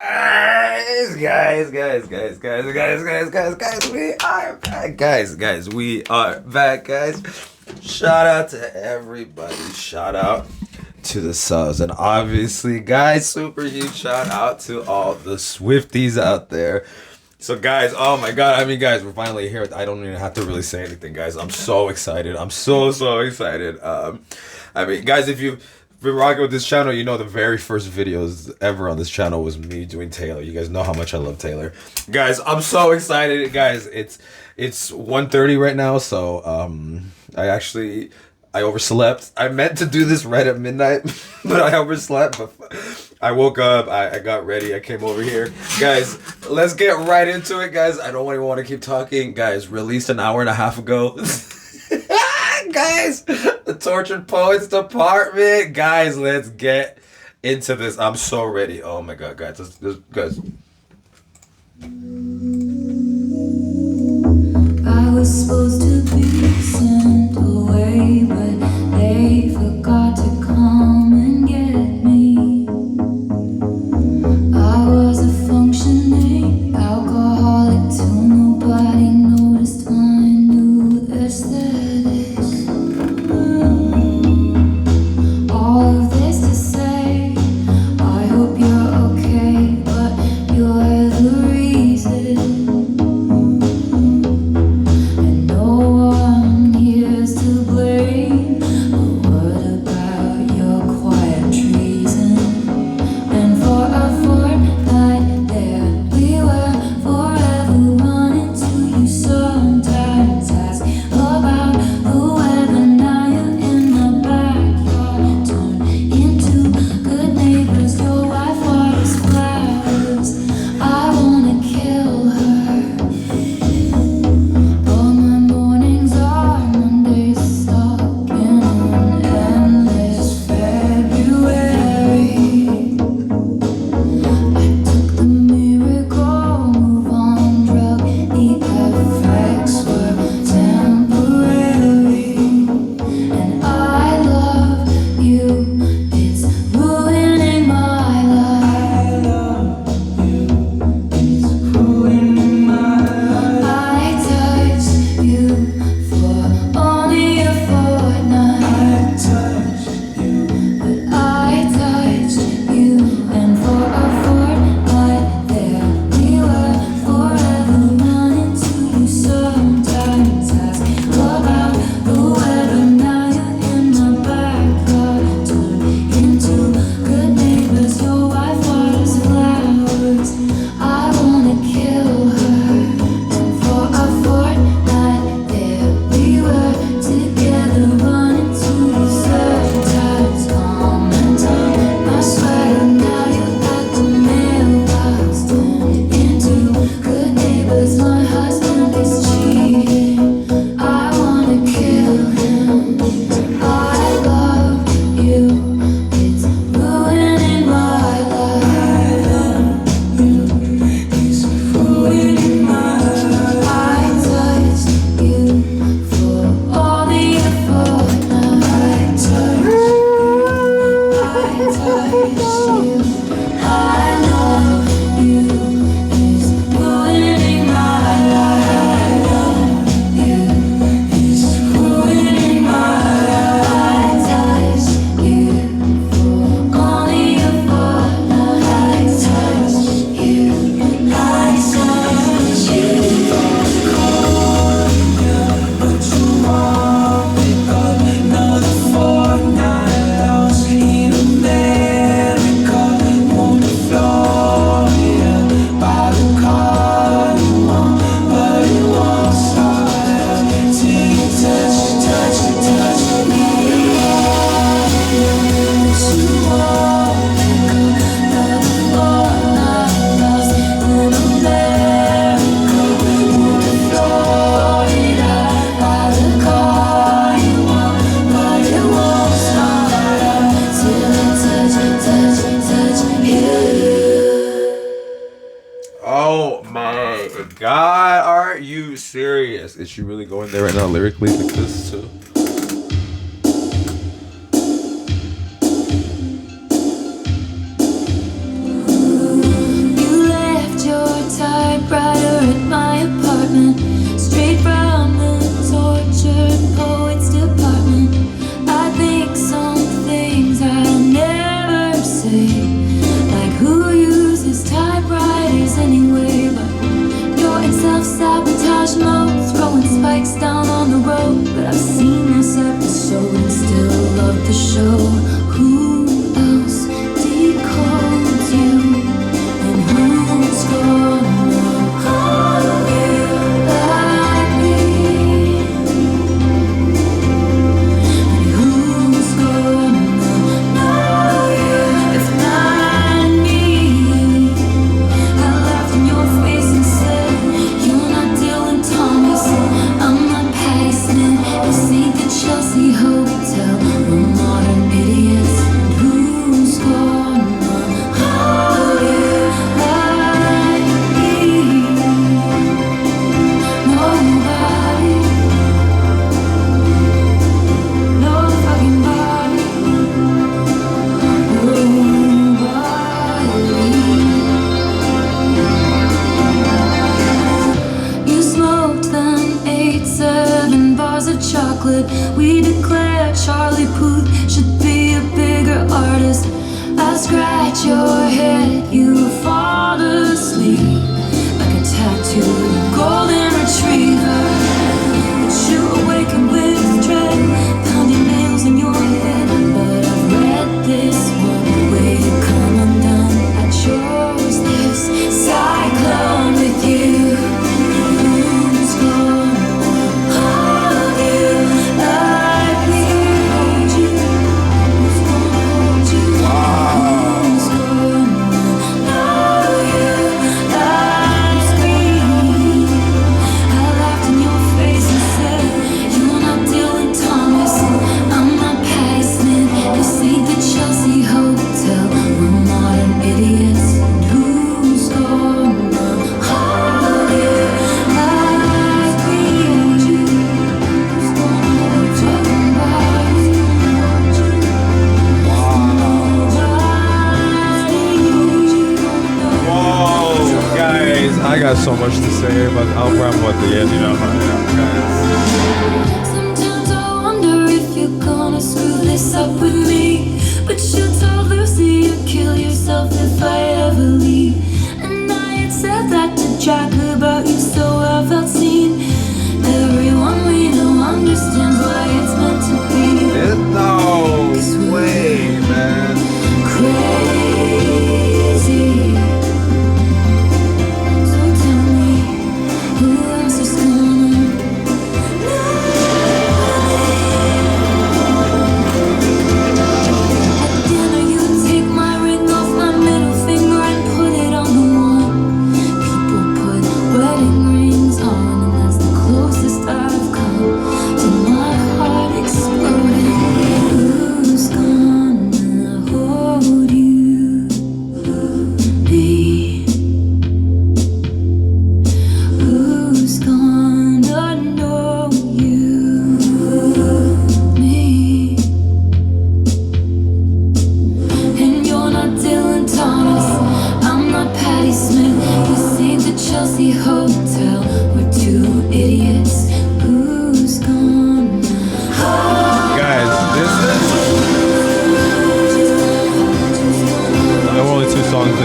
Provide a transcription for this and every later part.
Guys, we are back, guys, we are back, guys. Shout out to everybody, shout out to the subs, and obviously, guys, super huge shout out to all the Swifties out there. So, guys, oh my god, I mean, guys, we're finally here. I don't even have to really say anything, guys. I'm so excited. I'm so excited. I mean, guys, if you've been rocking with this channel, you know the very first videos ever on this channel was me doing Taylor. You guys know how much I love Taylor. Guys, I'm so excited. Guys, it's 1:30 right now, so I overslept. I meant to do this right at midnight, but I overslept. But I woke up, I got ready, I came over here. Guys, let's get right into it, guys. I don't even want to keep talking. Guys, released an hour and a half ago. Guys, the Tortured Poets Department. Guys, let's get into this. I'm so ready. Oh my god, guys. Guys. I was supposed to be sent away, but they forgot to come and get me. I was a functioning alcoholic till nobody noticed my new aesthetic. All of this to say, I hope you're okay, but you're the reason. And no one here's to blame. But what about your quiet treason? And for a fortnight there we were, forever running to you. Sometimes ask about the weather. Now you're in the backyard, turn into good neighbors. Your wife waters flowers. I wanna kill her. All my mornings are Mondays, stuck in an endless February. I took the miracle move on drug. The effects were temporary. And I love you. It's ruining my life. It's ruining my life. I touched you for only a fortnight. But I touched you, and for a fortnight there we were, forever running to you. Sometimes ask about the weather. Now you're in my backyard, turn into good neighbors. Your wife waters flowers. I wanna kill her. And for a fortnight there we were, together running to you. Sometimes comment on my sweater. Now you're at the mailbox, turn into good neighbors. My husband is cheating. I wanna kill him. I love you. It's ruining my life. It's ruining my life. I touched you for only a fortnight. I touched you. I love you. It's ruining my life. It's ruining my life. I touched you for only a fortnight. I touched you. I touched you. But you won't pick up another fortnight lost in America. Won't Florida by the car you want, but it won't start till you touch me. But you won't pick up another fortnight lost in America. Won't Florida by the car you want, but it won't start till it touch you. Oh my god, are you serious? Is she really going there right now lyrically like this too? at your head, you fall asleep like a tattooed golden retriever. But you awaken with dread, pounding nails in your head. But I've read this one way to come undone. I chose this cyclone with you. Who's gonna hold you like me? Hold you. Who's gonna hold you? Who's gonna know you like me? I laughed in your face and said, you're not Dylan Thomas, I'm not Patti Smith. This ain't the Chelsea Hotel, we're modern idiots. And who's gonna hold you like me? Who's gonna hold you? Nobody's gonna hold you. Whoa, guys, I got so much to say, but I'll wrap up at the end, you know how I am, guys. Sometimes I wonder if you're gonna screw this up with me. But you told Lucy you'd kill yourself if I ever leave. And I had said that to Jack about you, so I felt seen. Everyone we know understands why it's meant to be. No way, man. Crazy. So tell me, who else is gonna At dinner you take my ring off my middle finger and put it on the one. People put wedding rings on, and that's the closest I've come to my heart exploding. Who's gonna hold you? Me. Who's gonna know you? Me. And you're not Dylan Thomas, I'm not Patti Smith. This ain't the Chelsea Hotel, we're two idiots. Who's gonna hold Guys, this is. I'm only 2 songs in.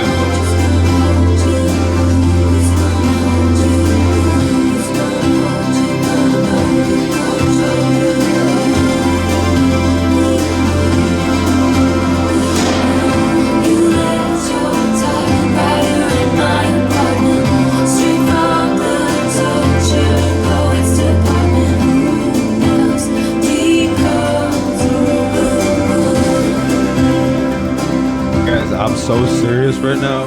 You left your typewriter in my apartment, straight from the torture poets department. Who else decodes? Guys, I'm so serious right now.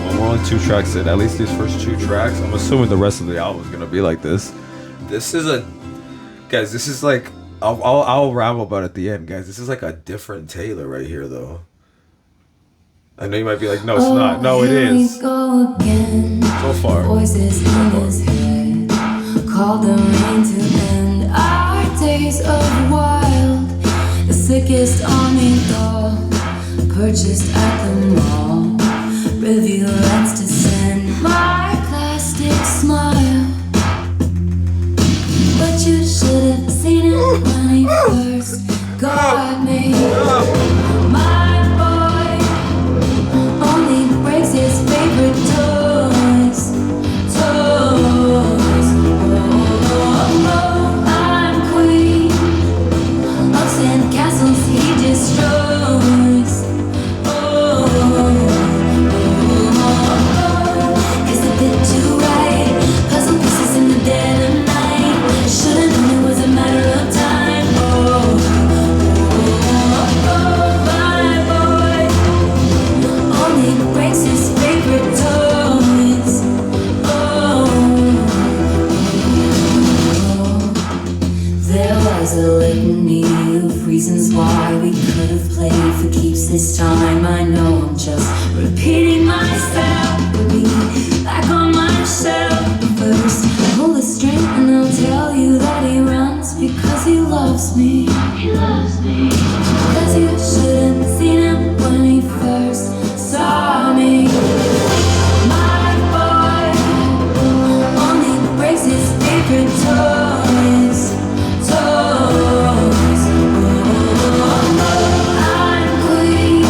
Well, we're only 2 tracks in. At least these first 2 tracks. I'm assuming the rest of the album is gonna be like this. This is a, guys. This is like I'll ramble about it at the end, guys. This is like a different Taylor right here, though. I know you might be like, no, it's not. No, it Here is. we go again. So far. Voices in his head call the rain to end our days of wild. The sickest army doll purchased at the mall. Rivulets to send my plastic smile. But you should have seen it when he first got me. My boy only breaks his favorite toys. Toys. Oh, I'm queen of sand castles he destroys. Oh, 'cause I did you right. Puzzle pieces in the dead of night. Should've known it was a matter of time. My boy only breaks his favorite toys. There was a litany of reasons why we could have played for keeps this time. I know I'm just repeating myself. Put me back on my shelf. First, pull the string and I'll tell you that he runs because he loves me. He loves me. 'Cause you should have seen him when he first saw me. My boy only breaks his favorite toys. Toys. I'm queen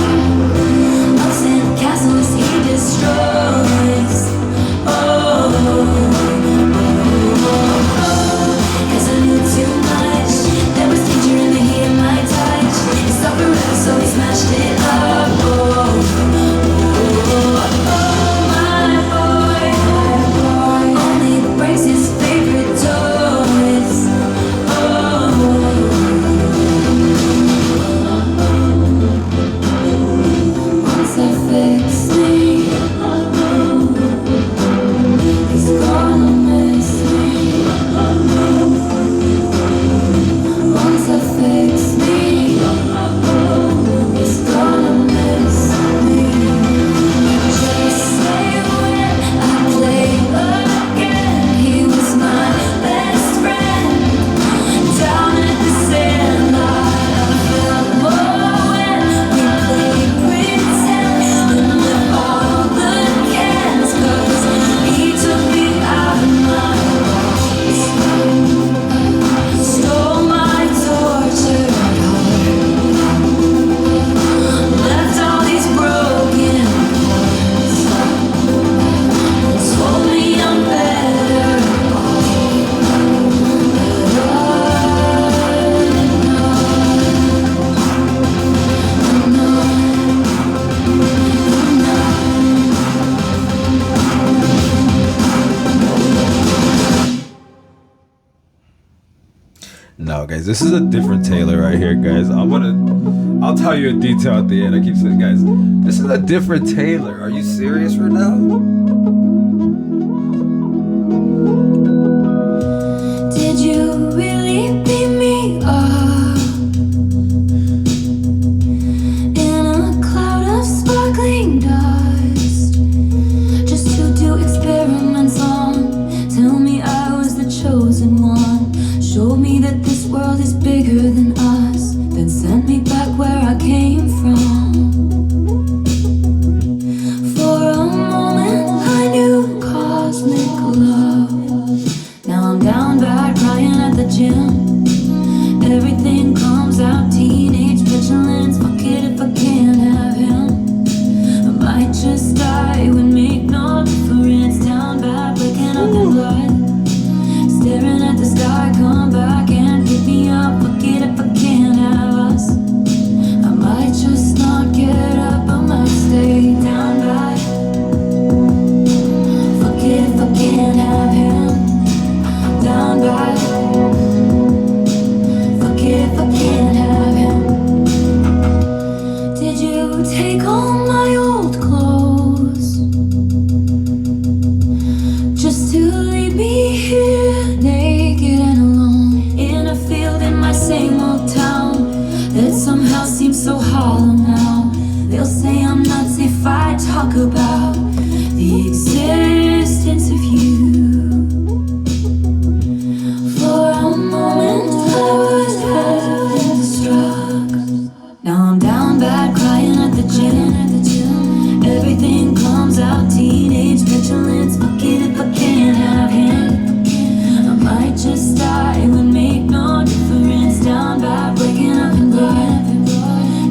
now, guys. This is a different Taylor right here, guys. I'll tell you a detail at the end. I keep saying, guys, this is a different Taylor. Are you serious right now? Did you really beat me up in a cloud of sparkling dust just to do experiments on? Tell me I was the chosen one. Show me that this world is bigger than us. Then send me back where I came from. For a moment I knew cosmic love. Now I'm down bad crying at the gym. Everything comes out, teenage vigilance. Fuck it if I can't have him. I might just die, it would make no difference. Down bad, waking up in blood. Staring at the sky, come back and pick me up. Fuck it if I can't have us. I might just not get up, I might stay down bad. Fuck it if I can't have him. Down bad. Fuck it if I can't have him. Did you take all my old clothes just to leave me here naked and alone in a field in my same old town that somehow seems so hollow now? They'll say I'm nuts if I talk about the existence of you. For a moment I was heaven struck. Now I'm down bad crying at the gym. Everything comes out, teenage vigilance. Fuck it if I can't have him. I might just die, it would make no difference. Down bad, waking up in blood.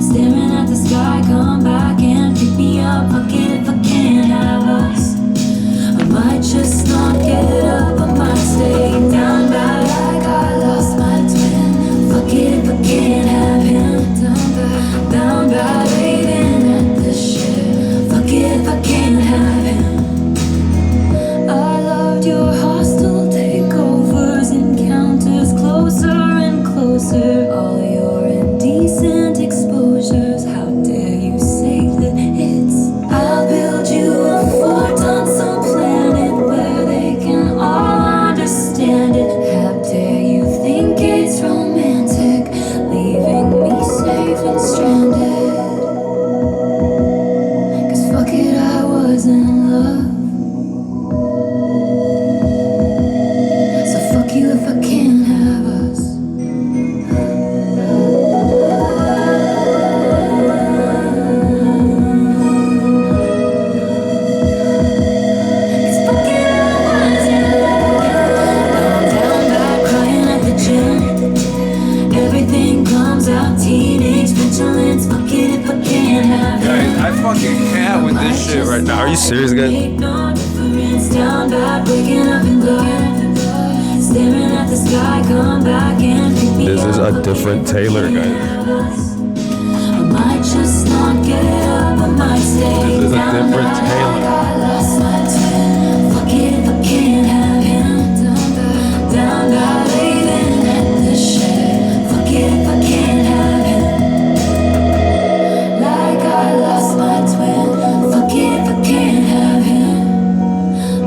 Staring at the sky, come back and pick me up. Fuck it if I can't have us. I might just not get up, I might stay down bad like I lost my twin. Fuck it if I can't have him. Down bad, waiting at the ship. Fuck it if I can't have him. I loved your hostile takeovers, encounters closer and closer. All your indecent exposures. How dare you say that it's? I'll build you a fort on some planet where they can all understand it. How dare you think it's romantic, leaving me safe and stranded? 'Cause fuck it, I was in love. So fuck you if I can't have us. 'Cause fuck it, I was in love. Now I'm down bad crying at the gym. Everything comes out, teenage vigilance. Fuck it if I can't have him. Guys, I fucking can't with this shit right now. Are you serious, guys? Make no difference. Down bad, waking up in blood. Staring at the sky, come back and pick me This is up. a different Taylor, guys. I might just not get up, I might stay This is a down different bad Taylor. like I lost my twin. Fuck it if I can't have him. Down bad, waving at the shed. Fuck it if I can't have him. Like I lost my twin. Fuck it if I can't have him.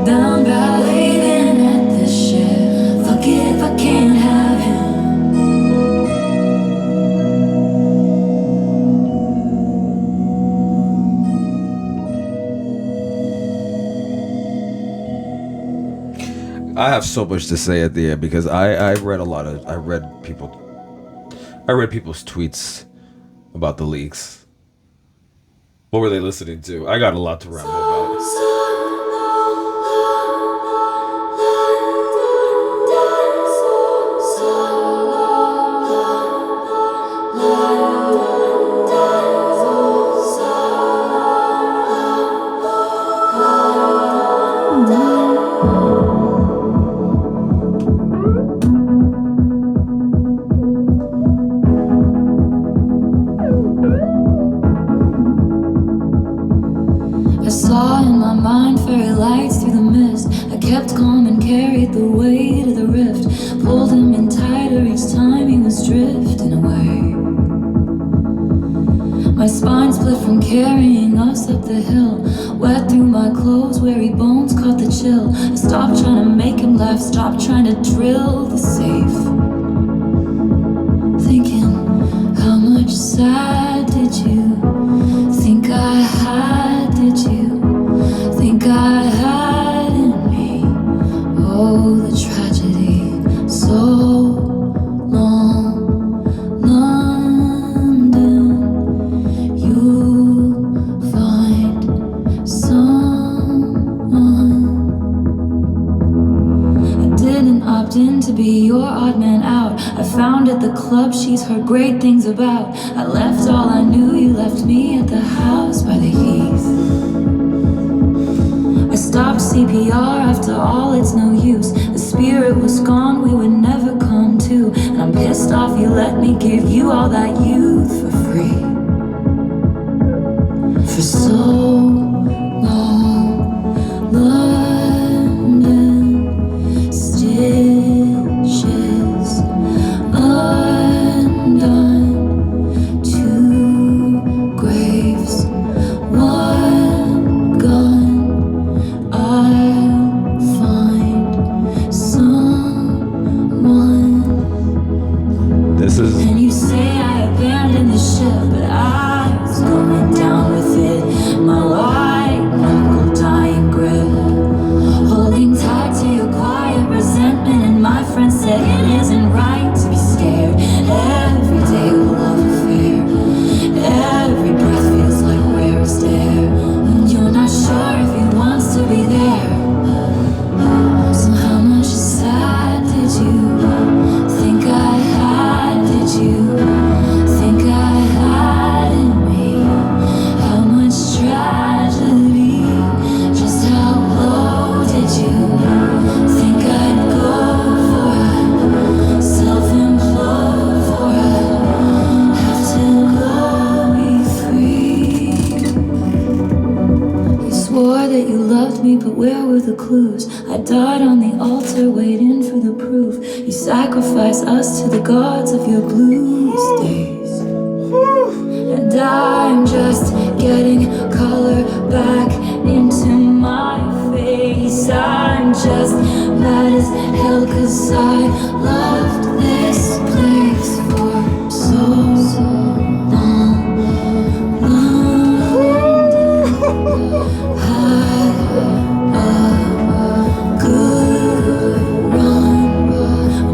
Down bad, waving at the shed. Fuck it if I can't have him. I have so much to say at the end because I read people's tweets about the leaks. What were they listening to? I got a lot to ramble about. I saw in my mind fairy lights through the mist. I kept calm and carried the weight of the rift. Pulled him in tighter each time he drifting away. My spine split from carrying us up the hill. Wet through my clothes, weary bones caught the chill. I stopped trying to make him laugh, stopped trying to drill the safe. Thinking, how much sad did you think I had? Did you think I had in me? Oh, the tragedy, so long, London. You find someone. I didn't opt in to be your odd man out. I found at the club she's heard great things about. I left all I knew, you left me at the house by the heath. I stopped CPR after all, it's no use. The spirit was gone, we would never come to. And I'm pissed off you let me give you all that youth for free. For so long, London, stitches undone, two graves, one gun. I'll find someone. This is And you say I abandoned the ship, but I was going down with it. My white knuckle dying grip, holding tight to your quiet resentment. And my friend said it isn't right to be scared. Every day a love affair, every breath feels like rarest air. And you're not sure if he wants to be there. So how much sad did you think I had? Did you think I had in me? How much tragedy? Just how low did you think I'd go for a self-implode? For I have to go be free. You swore that you loved me, but where were the clues? I died on the altar, waiting for the proof. You sacrificed us to the gods of your blues days. And I'm just getting color back into my face. I'm just mad as hell 'cause I loved this place for so long. Had a good run, a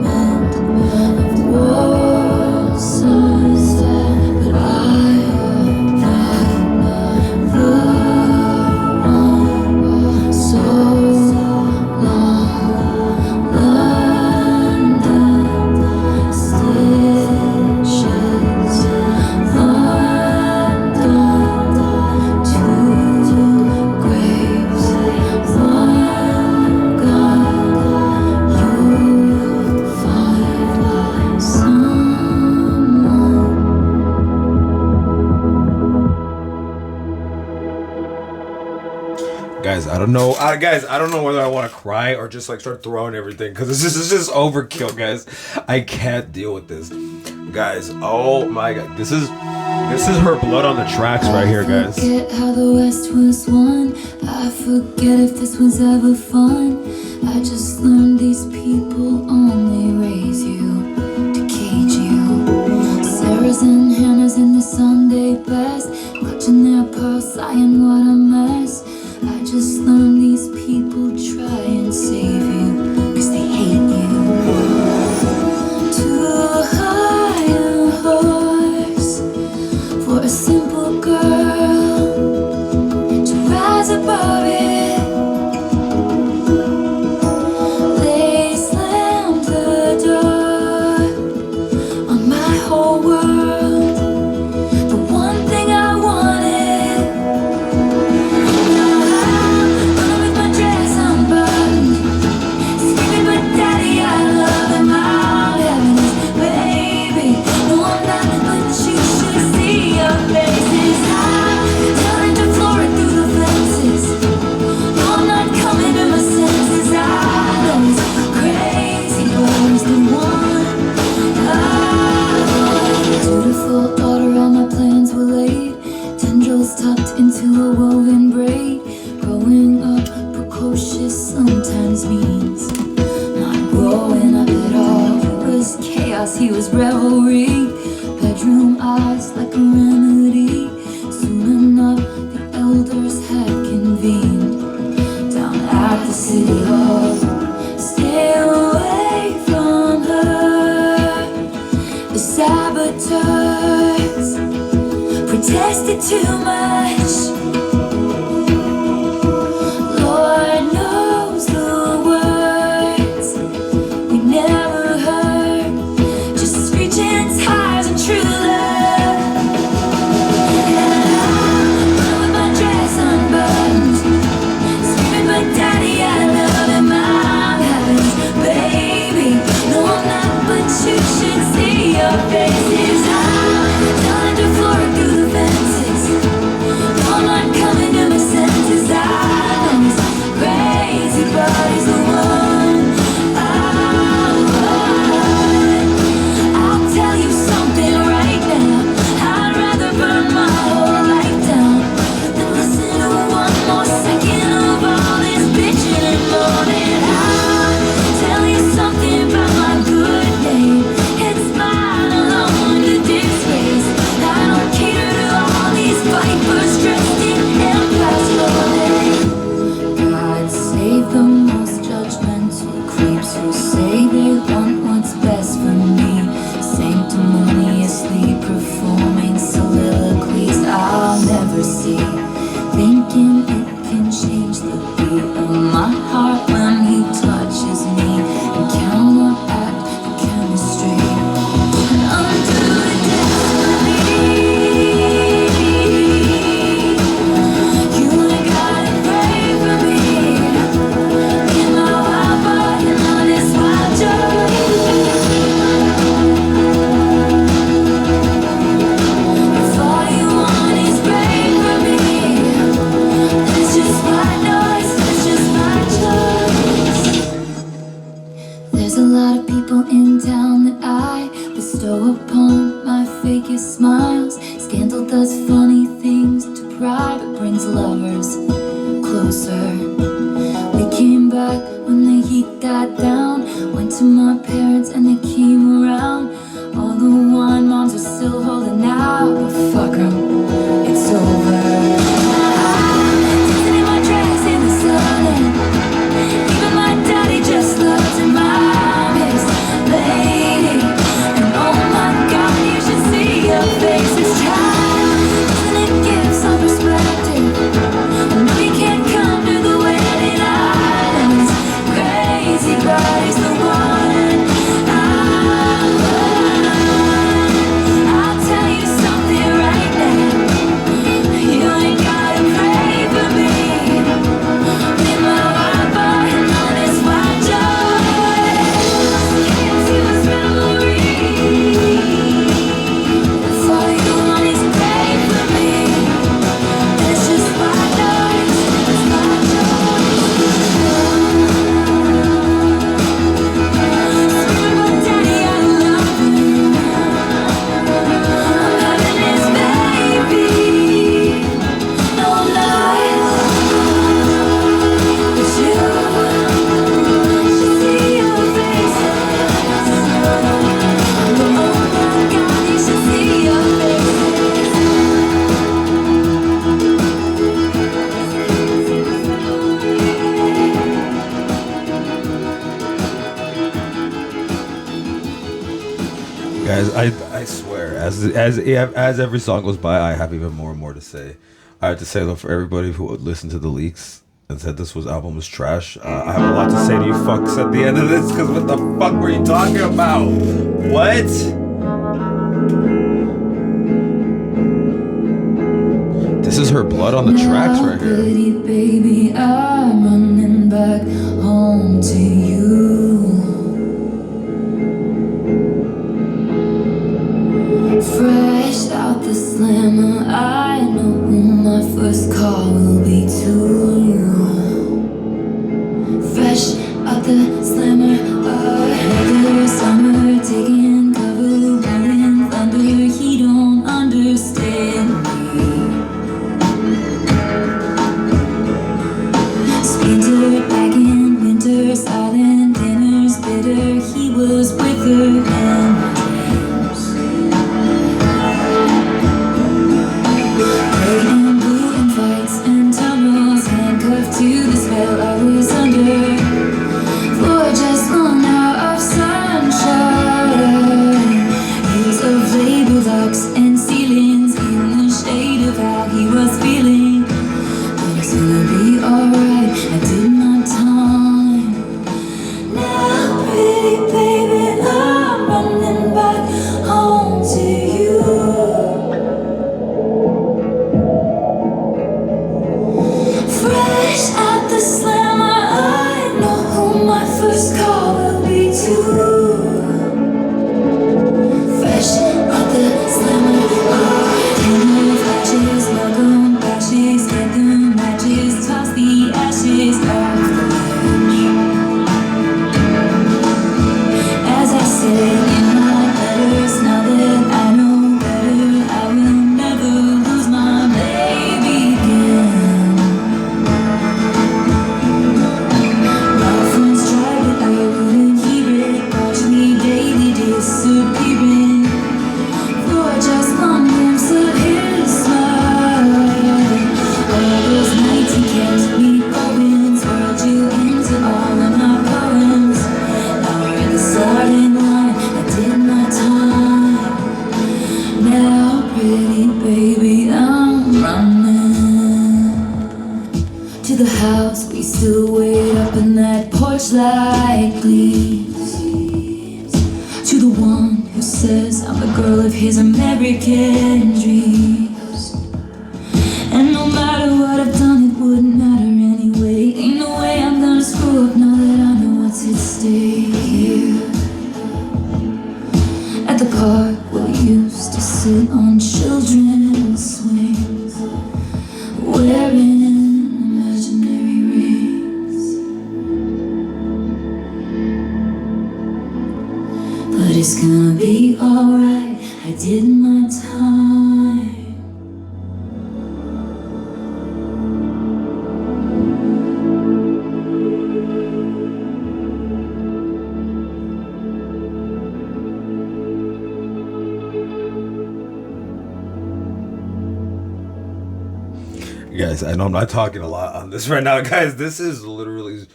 moment of war sunset, but I thought the one so long, London, stitches undone, two graves, one gun. You'll find someone. guys. I don't know whether I want to cry or just like start throwing everything because it's just overkill, guys. I can't deal with this, guys. Oh my god, this is her blood on the tracks right here, guys. I forget how the West was won. I forget if this was ever fun. I just learned these people only raise you to cage you. Sarah's and Hannah's in the Sunday best, clutching their pearls, sighing what a mess. I just learned these people try and save you 'cause they hate you. Too high a horse for a simple girl to rise above it. They slammed the door on my whole world. The one thing I wanted. Now I'm running with my dress unbuttoned, curls tucked into a woven braid. Growing up precocious sometimes means not growing up at all. It was chaos, he was revelry. Bedroom eyes like a remedy. Soon enough, the elders had convened down at the city hall. Stay away from her. The saboteurs protested too much. Lord knows the words we never heard. Just screeching tires and true love. And I'm with my dress unbuttoned, screaming, but daddy, I love him. My heavens, baby, no, I'm not, but you should see your faces. I'm telling to floor through the fences. No, I'm not coming to my senses. I know he's crazy, but he's the one I want. I'll tell you something right now. I'd rather burn my whole life down than listen to one more second of all this bitching and moaning. I'll tell you something about my good name. It's mine alone to disgrace. I don't cater to all these vipers dressed in empire clothing. God save the most judgmental creeps who say they want what's best for me, sanctimoniously performing soliloquies I'll never see, thinking it can change the beat of my heart when he touches me and counteract the chemistry. And undo the destiny. You ain't gotta pray for me. In my wild body, and on this wild joy. If all you want is pray for me, it's just my noise, it's just my choice. There's a lot of people in town that I bestow upon my fakest smiles. Scandal does funny things to pride, but brings lovers closer. We came back when the heat died down. Went to my parents and they came around. All the wine moms are still holding out, but fuck 'em, it's over. Dancing in my dress in the sun, and even my daddy just loves him. My miss lady, and oh my God, you should see your face. It's time, doesn't it give some perspective? I know you can't come to the wedding islands. Crazy, but he's the one I want. I'll tell you something right now. You ain't gotta pray for me. In my wild body, and on this wild joy. Can't see what's revelry. If all you want is pray for me, it's just my noise, it's my choice. Screaming, but daddy, I love you. I'm having this baby. No lie, but you should see your faces. Oh my God, you should see your Guys, I swear, as every song goes by, I have even more and more to say. I have to say though, for everybody who listened to the leaks and said this album was trash, I have a lot to say to you fucks at the end of this, because what the fuck were you talking about? What? This is her blood on the tracks right here. Pretty baby, I'm running back home to you. Fresh out the slammer, I know who my first call will be to. Fresh out the slammer, another summer, taking cover, rolling thunder. He don't understand me. the house, we still wait up in that porch like leaves. To the one who says I'm the girl of his American dreams. And no matter what I've done, it wouldn't matter anyway. Ain't no way I'm gonna screw up now that I know what's at stake here. At the park where we used to sit on children's swings, wearing imaginary rings. But it's gonna be alright, I did my time. Guys, I know I'm not talking a lot on this right now, guys. This is literally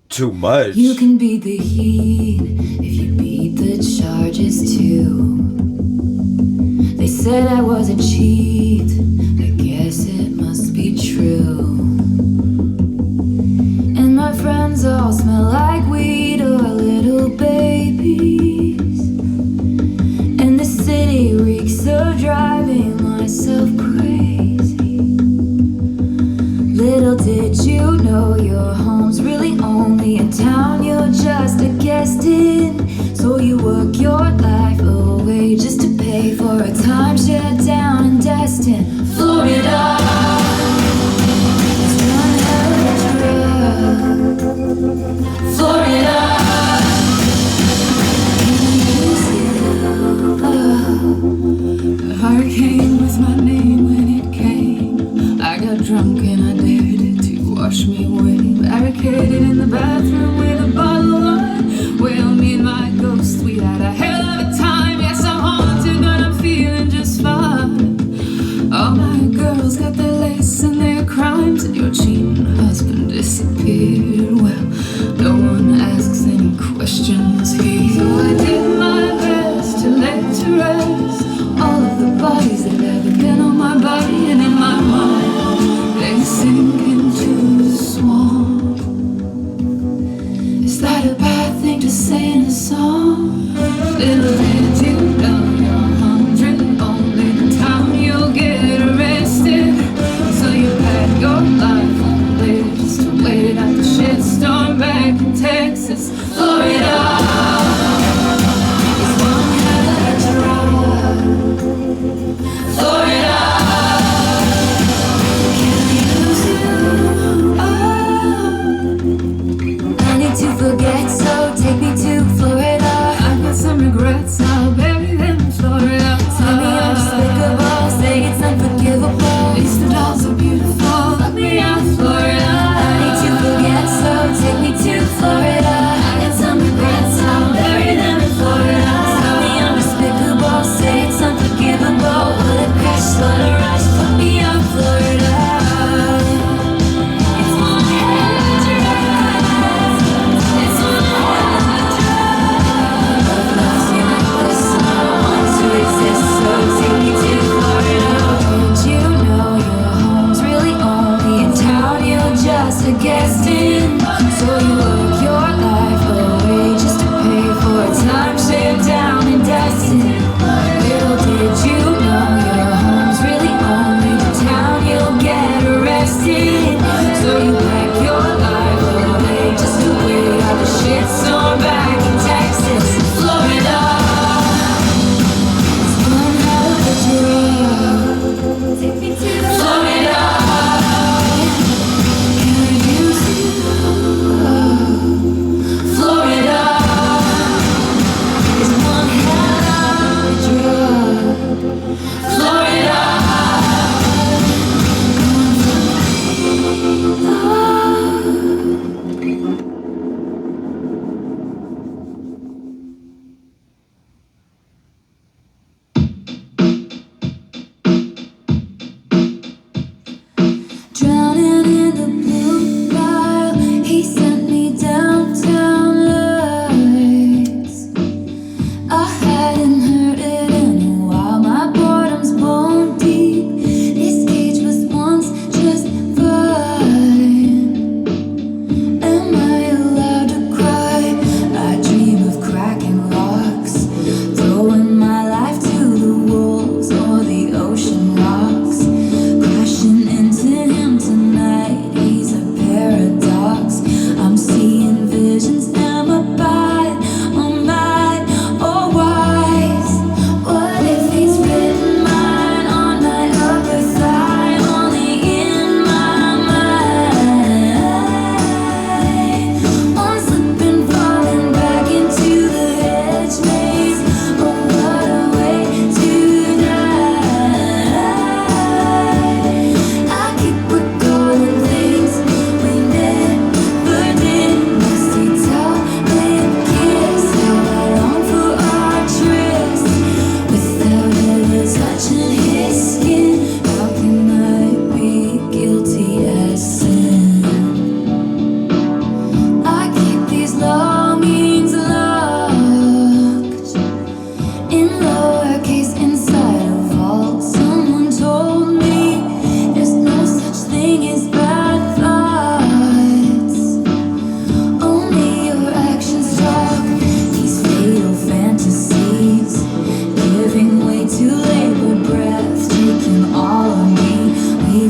too much. You can beat the heat if you beat the charges too. They said I was a cheat, I guess it must be true. And my friends all smell like weed or little babies. And the city reeks of driving myself crazy. Little did you know your home's really only a town you're just a guest in. So you work your life away just to pay for a timeshare down in Destin, Florida. It's one hell of a drug, Florida. A hurricane was my name when it came. I got drunk and I dared it to wash me away. Barricaded in the bathroom with a bottle of wine. Well, me and my ghost, we had a hell of a time. Yes, I'm haunted, but I'm feeling just fine. All my girls got their lace and their crimes, and your cheating husband disappeared. Well, no one asks any questions here. So I did my best to lay to rest all of the bodies that have ever been on my body and in my mind. They sink into the swamp. Is that a bad thing to say in a song? Little did you know you're 100, only the time you'll get arrested. So you had your life on there just to wait out the shitstorm back in Texas, Florida. It's one hell of a drug, Florida. Can I use you? Oh, I need to forget, so take me to Florida. I've got some regrets, I'll bury them in Florida. Tell me I'm despicable, say it's unforgivable. At least the dolls are beautiful, let me out, Florida. I need to forget, so take me to Florida. I got some regrets, I'll bury them in Florida. Tell me I'm despicable, say it's unforgivable. Will it crash, let it rush, put me out, Florida. It's one hell of a drug. It's one hell of a drug. Love loves you like this, and I want to exist, so take me to Florida. Did you know your home's really only a town you're just a guest in? So you work your life away just to pay for a timeshare down in Destin. Little did you know your home's really only the town you'll get arrested. So you pack your life away just to wait out the shitstorm back in Texas, Florida. It's one hell of a drug. Take me to Florida. Can I use you? Florida is one hell of a drug. Florida.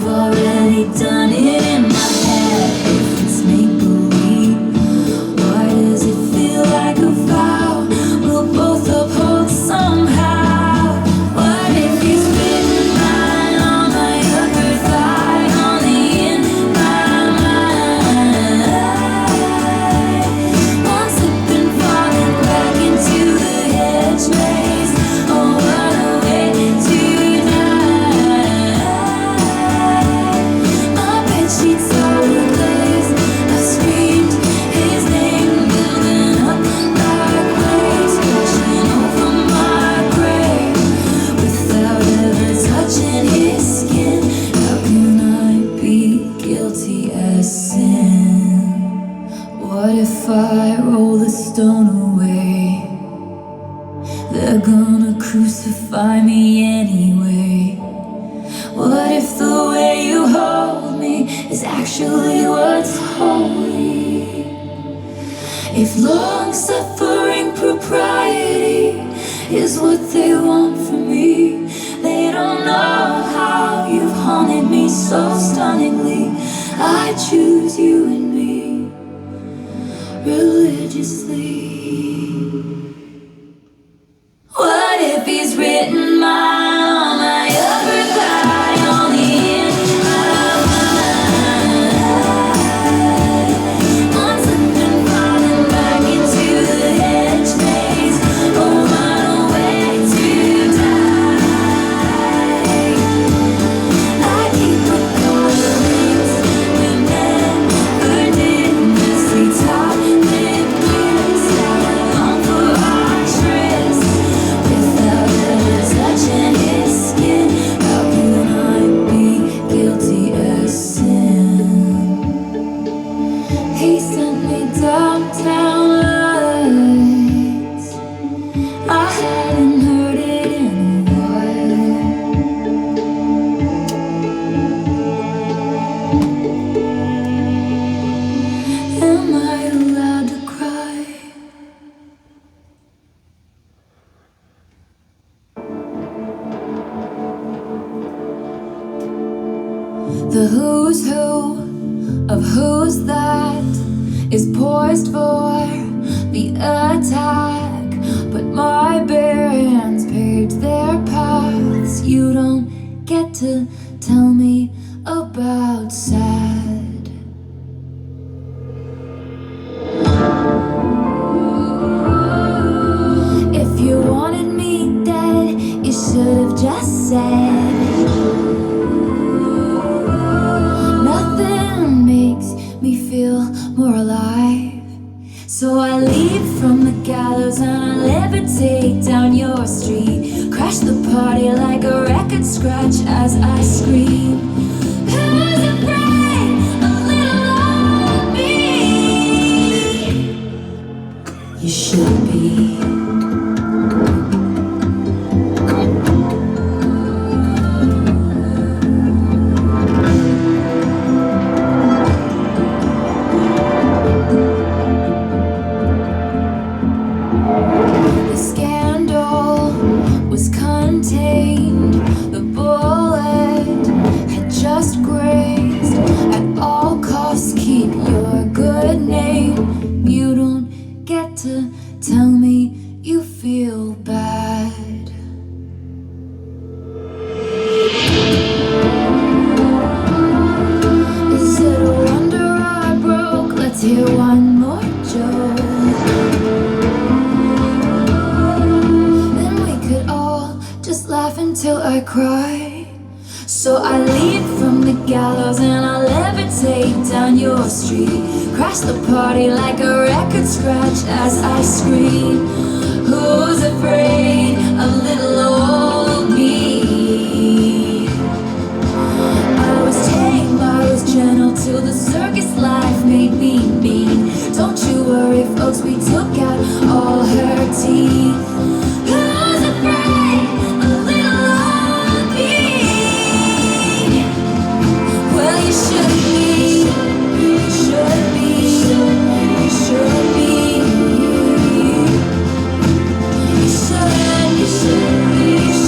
You've already done it in my head. If it's make believe, why does it feel like a vow we'll both uphold somehow? What if he's written mine on my upper thigh, only in my mind? One slip and falling back into the hedge maze. Oh, what a way to die. My bedsheets are ablaze. I've screamed his name, building up like waves, crashing over my grave. Without ever touching his skin, how can I be guilty as sin? What if I roll the stone away? They're gonna crucify me anyway. What if the way you hold me is actually what's holy? If long-suffering propriety is what they want from me, they don't know how you've haunted me so stunningly. I choose you and me religiously. What if he's written mine on my upper thigh, only in my mind? One slip and falling back into the hedge maze. Oh, what a way to die. I keep recordings we never did, messy top lip kiss, long for our tryst. Without ever touching his skin, how can I be guilty as sin? He sent me downtown lights. I hadn't heard it in a while. Am I allowed to cry? The who's who of who's that is poised for the attack, but my bare hands paved their paths. You don't get to tell me about sad. If you wanted me dead, you should have just said. Nothing makes me feel more alive. So I leave from the gallows and I levitate down your street. Crash the party like a record scratch as I scream. Who's afraid of little old me? You should be. The scandal was contained. The bullet had just grazed. At all costs, keep your good name. You don't get to tell me you feel bad. Is it a wonder I broke? Let's hear one more joke. Then we could all just laugh until I cry. So I leap from the gallows and I levitate down your street. Crash the party like a record scratch as I scream. Who's afraid of little old me? I was tame, I was gentle till the circus life made me mean. Don't you worry, folks, we took out all her teeth. Who's afraid of little old me? Well, you should be, you should be, you should be. You should, you should, you should.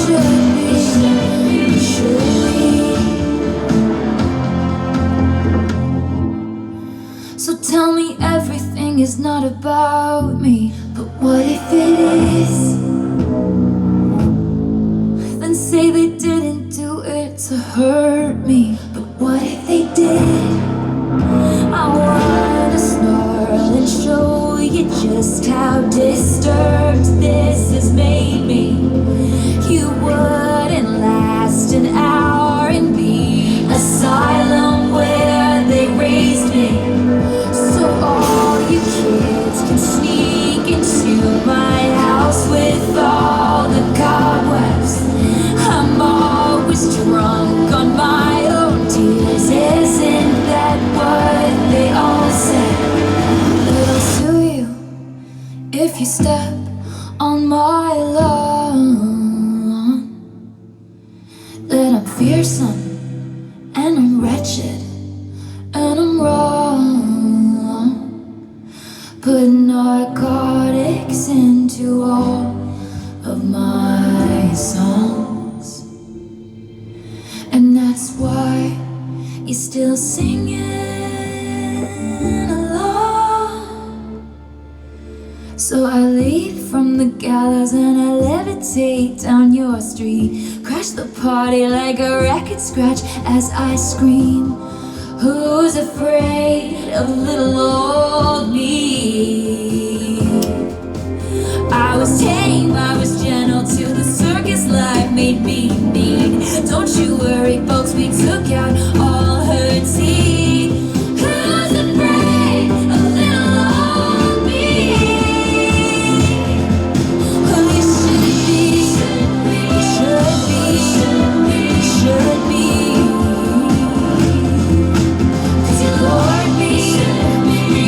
tell me everything is not about me. But what if it is? Then say they didn't do it to hurt me. But what if they did? I wanna snarl and show you just how disturbed this has made me. You wouldn't last an hour in the asylum where they raised me. So all you kids can sneak into my house with all the cobwebs. I'm always drunk on my own tears. Isn't that what they all say? Little sue you if you step on my lawn. That I'm fearsome and I'm wretched and I'm wrong. Put narcotics into all of my songs, and that's why you're still singing along. So I leap from the gallows and I levitate down your street, crash the party like a record scratch as I scream. Who's afraid of little old me? I was tame, I was gentle till the circus life made me mean. Don't you worry, folks, we took out all her teeth. Who's afraid of little old me? Well, you should be, you should be, you should be. 'Cause you bored me,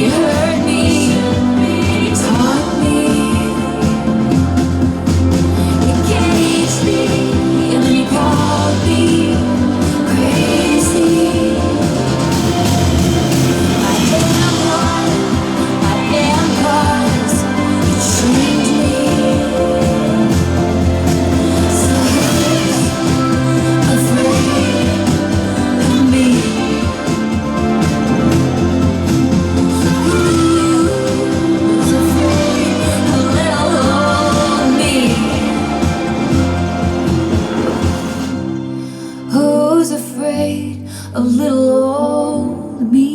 you hurt me, you taught me. And then you called me crazy. My damn cause, you trained me. So who's afraid of me? Who's afraid of little old me? Who's afraid of little old me?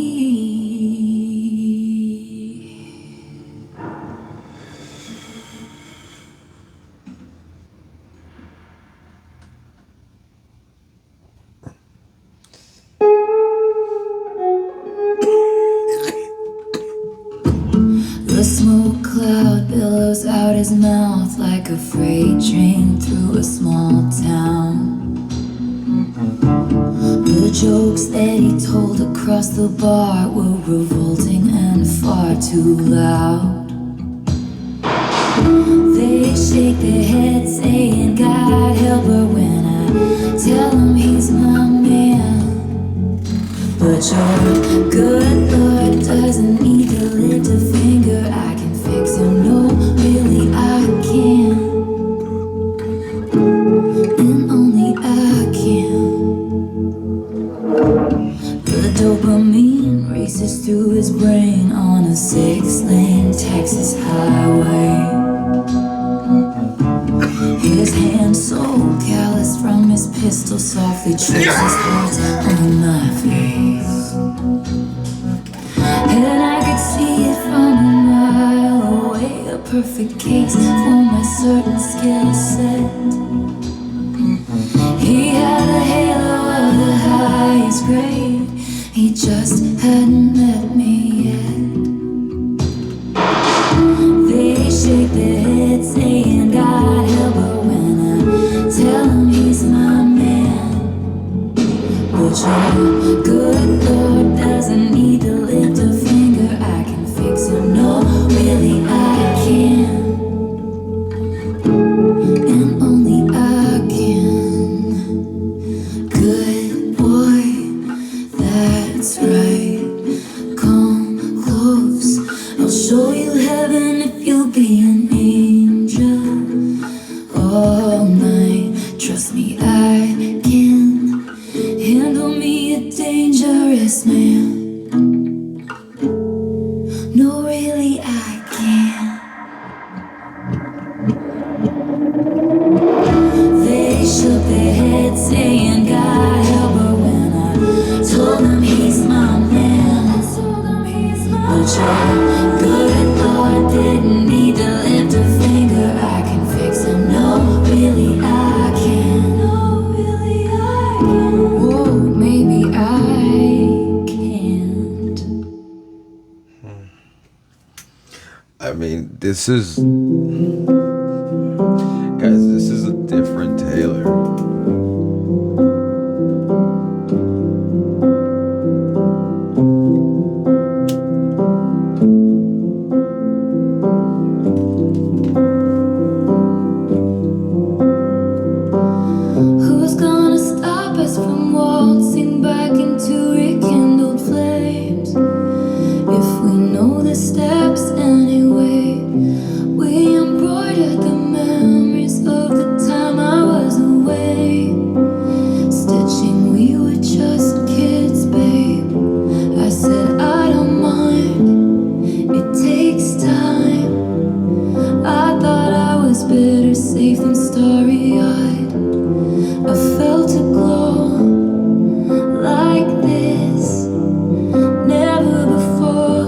The smoke cloud billows out his mouth like a freight train through a small town. The jokes that he told across the bar were revolting and far too loud. They shake their heads saying God help her when I tell him he's my man. But your good Lord doesn't need to lift a finger. I can fix him, no, really I can. And only I can. The dopamine races through his brain on a 6-lane Texas highway. His hand so calloused from his pistol softly traces thoughts on my face. And I could see it from a mile away, a perfect case for my certain skill set. He had a halo of the highest grade, he just hadn't met me yet. They shake their heads saying God help her when I tell him he's my man. But your good Lord doesn't need to lift a finger. I can fix him, no, really I can. And only I can. Good boy, that's right. Come close, I'll show you heaven if you'll be an angel. All night, trust me, I can handle me a dangerous man. told him he's my man. But you're good, Lord, didn't need to lift a finger. I can fix him. No, really, I can. No, really, I can. Whoa, maybe I can't. I mean, this is, guys, this is a different Taylor. Who's gonna stop us from waltzing back into rekindled flames? If we know the steps anyway, we embroidered the memories of the time I was away. Stitching, we were just kids, babe. I said I don't mind, it takes time. I thought I was better safe than starry-eyed. I felt a glow like this, never before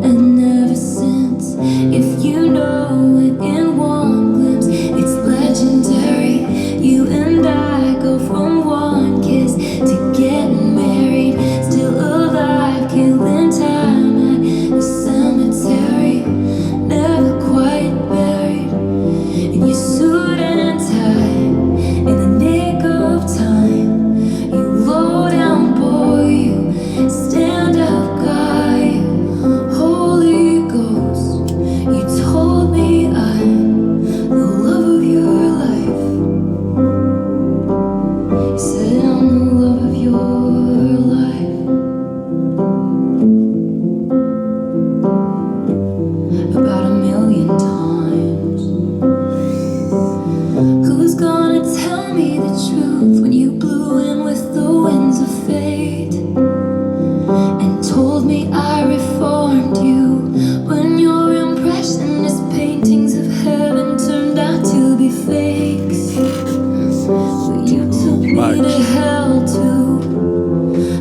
and never since. If you know it in one glimpse, it's legendary. You and I go from one kiss to getting married, still alive, killing time at the cemetery, never quite buried in your suit and tie. In the nick of time, you low down boy, you stand up guy, Holy Ghost, you told me I'm the love of your life. You said I'm the love of your life. About a million times. Who's gonna tell me the truth when you blew in with the winds of fate and told me I reformed you when your impressionist paintings of heaven turned out to be fakes? But you took me to hell too,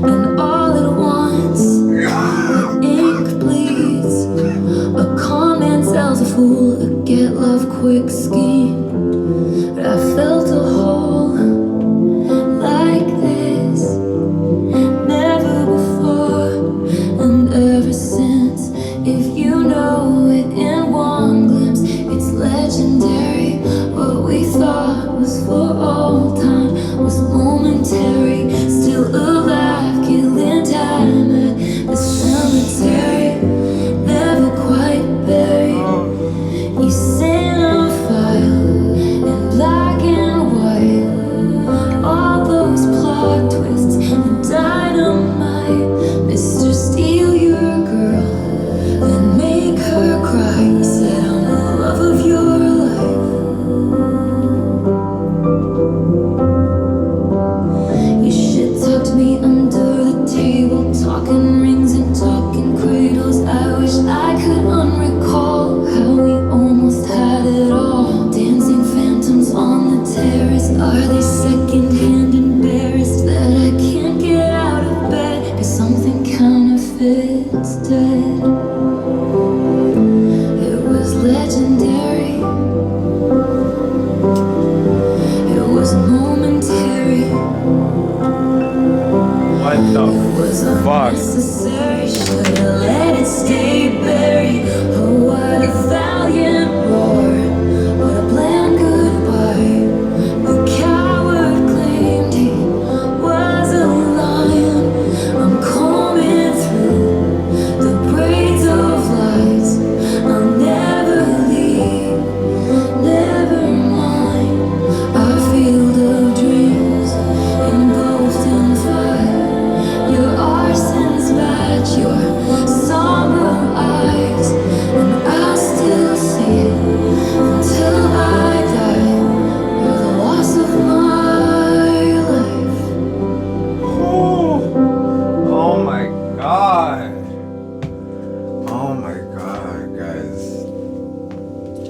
and all at once the ink bleeds. A con man sells a fool a get love quick scheme. But I felt a hole like this, never before and ever since. If you know it in one glimpse, it's legendary. What we thought was for all time was momentary, still alive, killing time at the cemetery, never quite buried. You sent a file in black and white, all those plot twists and dynamite. Mr. Steal your girl, then make her cry. You said I'm the love of your life. You shit talked me under the table, talking rings and talking cradles. I wish I could unrecall how we almost had it all. Dancing phantoms on the terrace. Are they secondhand embarrassed that I can't get out of bed? Cause something counterfeit's dead. It was legendary. It was momentary. What It was the fuck? unnecessary. Should've let it stay buried. Oh, what a valiant roar. What a bland goodbye. The coward claimed he was a lion. I'm combing through the braids of lies. I'll never leave, never mind. Our field of dreams engulfed in fire. Your arson's match your somber eyes, and I'll still see it until I die. You're the loss of my life. Oh my god. Oh my god, guys.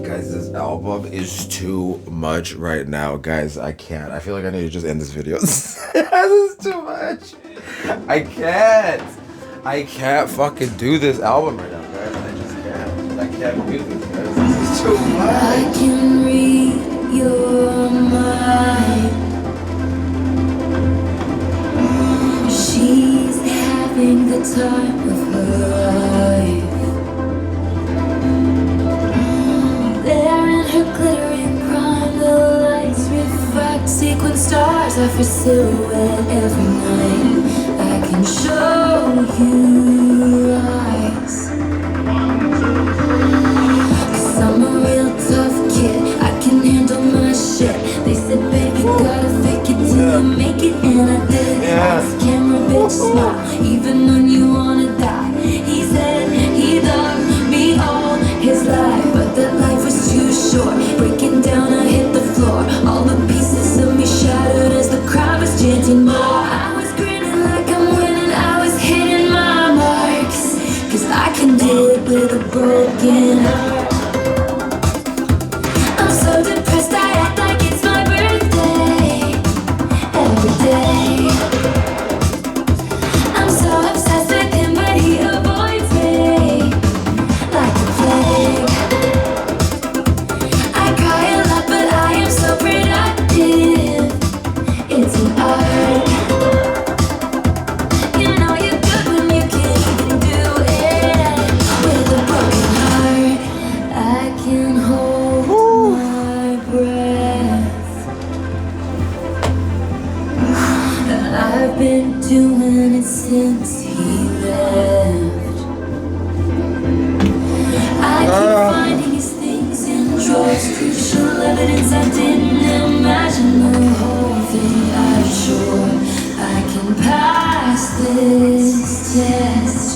Guys, this album is too much right now, guys. I can't. I feel like I need to just end this video. This is too much. I can't. I can't fucking do this album right now, guys. I just can't. I can't do this, guys. This is too I much. can read your mind. She's having the time of her life. There in her glittering prime, the lights reflect sequin stars off her silhouette every night. I can show you eyes. 'Cause I'm a real tough kid, I can handle my shit. They said, baby, gotta fake it till you make it, and I did. Lights, camera, bitch, smile, even when you wanna die. He said he loved me all his life, but that life was too short. Breaking down, I hit the floor. All the pieces of me shattered as the crowd was chanting more. I was grinning like I'm winning, I was hitting my marks. 'Cause I can do it with a broken heart. I'm so depressed, I act like it's my birthday every day. I'm so obsessed with him, but he avoids me like the plague. I cry a lot, but I am so productive. It's an art. You know you're good when you can't even do it with a broken heart. I can hold my breath. I've been doing it since he left. I keep finding his things in drawers, crucial evidence I didn't imagine. The whole thing, I'm sure I can pass this test.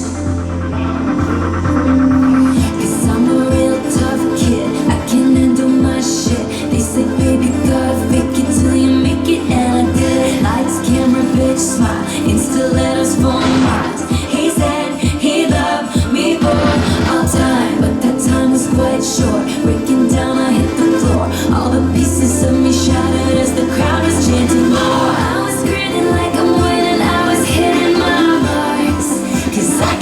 'Cause I'm a real tough kid, I can handle my shit. They say, baby, gotta fake it till you make it, and I did. Lights, camera, bitch, smile, insta letters for miles. He said he loved me for all time, but that time was quite short. Breaking down, I hit the floor. All the pieces of me shattered as the crowd was chanting more. I was grinning like I'm winning, I was hitting my marks. 'Cause I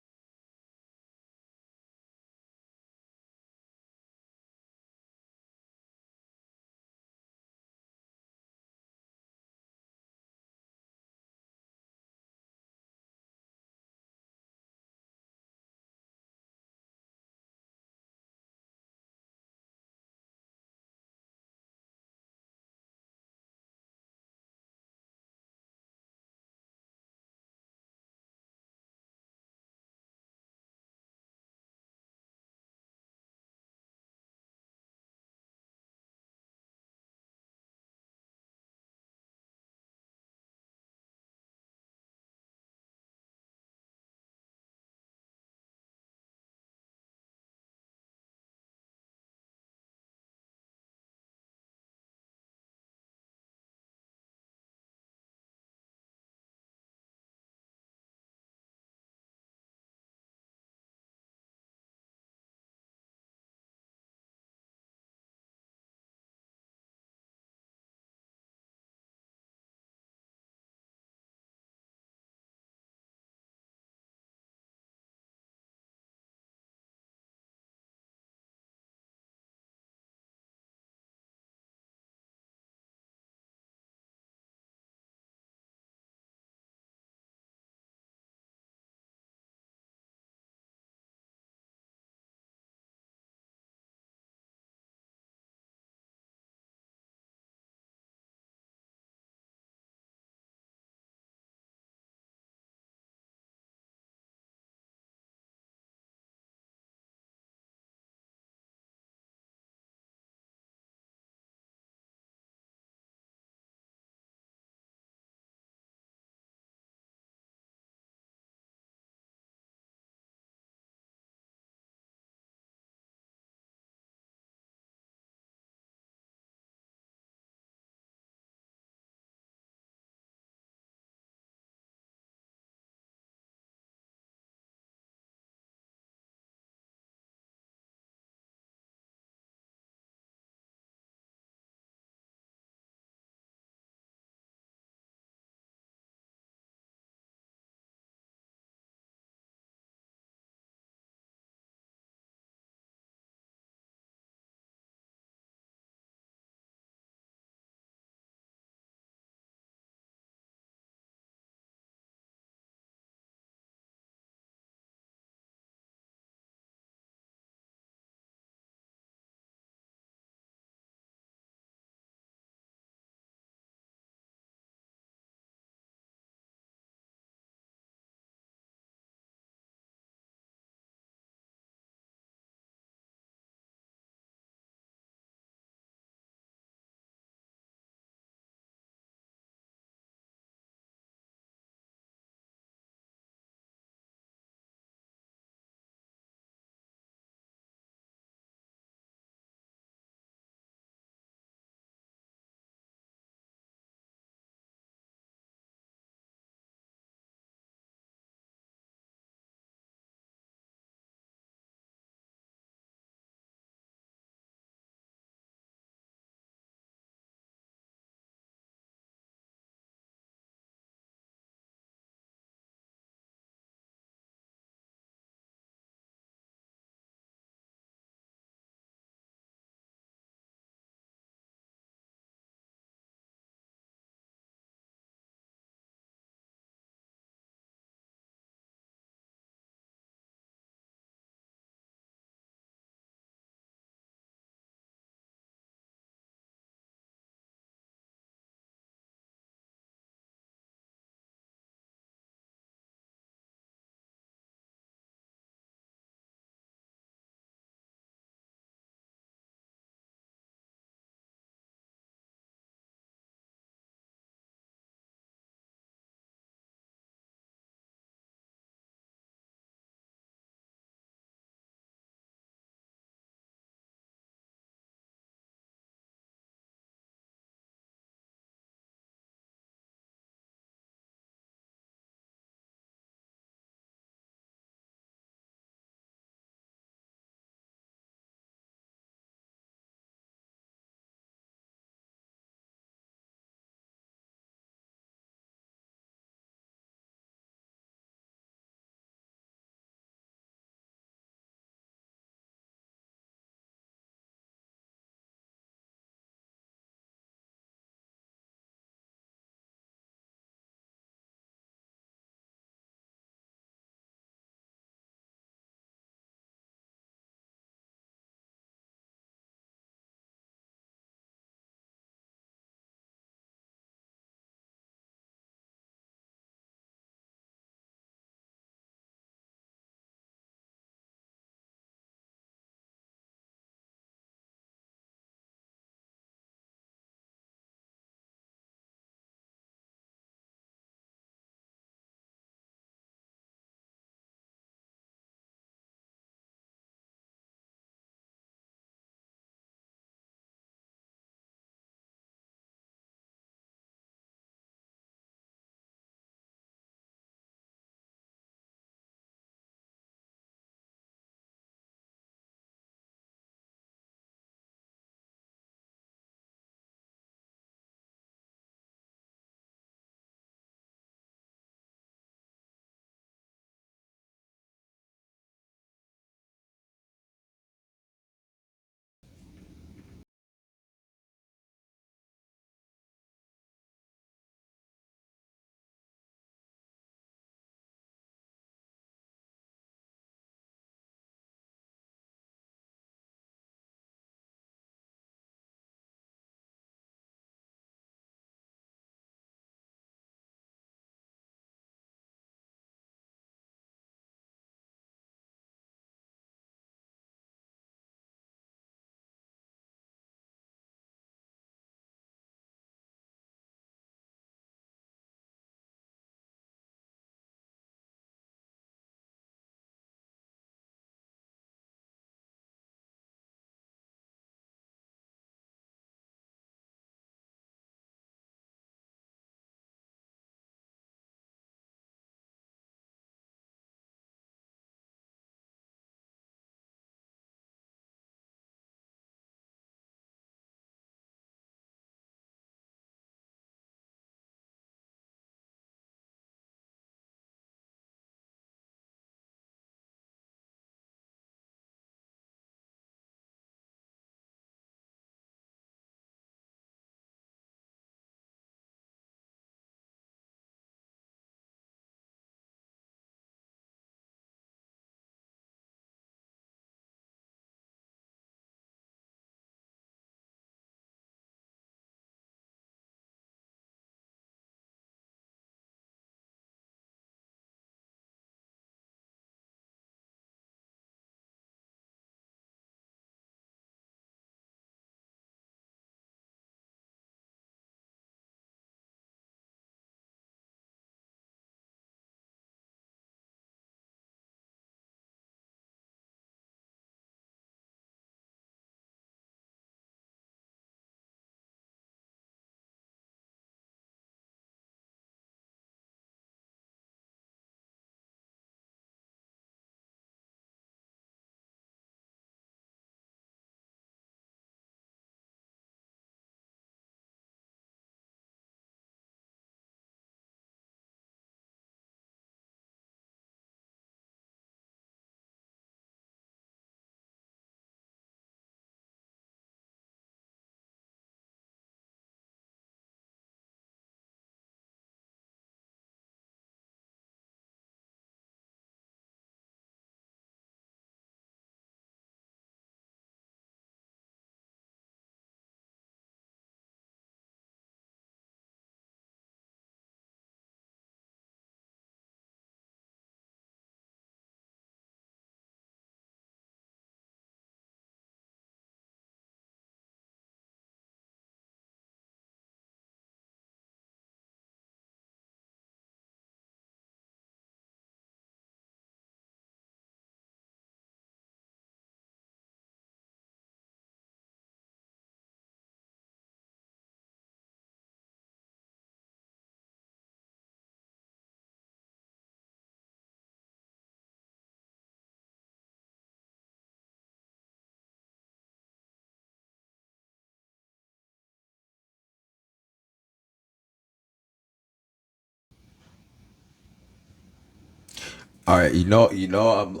All right, I'm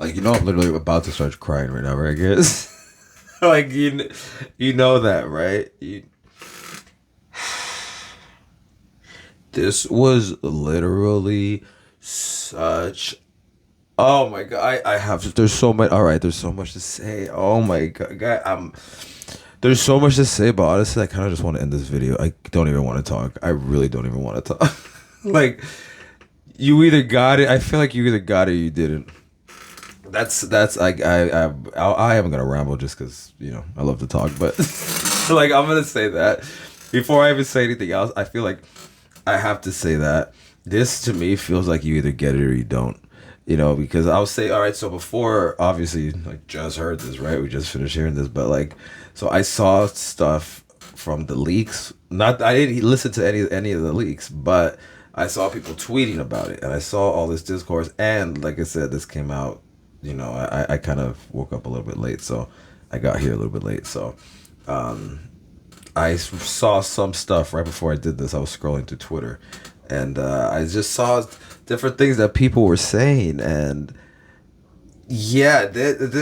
I'm literally about to start crying right now, right, guys? like you know that, right? This was literally such. Oh my god, I have. There's so much. All right, there's so much to say. Oh my god, there's so much to say, but honestly, I kind of just want to end this video. I don't even want to talk. I really don't even want to talk. like, you either got it. I feel like you either got it or you didn't. That's I am gonna ramble just because I love to talk, but like I'm gonna say that before I even say anything else. I feel like I have to say that this to me feels like you either get it or you don't. Because I'll say, all right, so before, obviously, like, just heard this, right? We just finished hearing this, but like, so I saw stuff from the leaks. Not, I didn't listen to any of the leaks, but I saw people tweeting about it, and I saw all this discourse. And like I said, this came out. I kind of woke up a little bit late, so I got here a little bit late. So I saw some stuff right before I did this. I was scrolling through Twitter, and I just saw different things that people were saying, and yeah,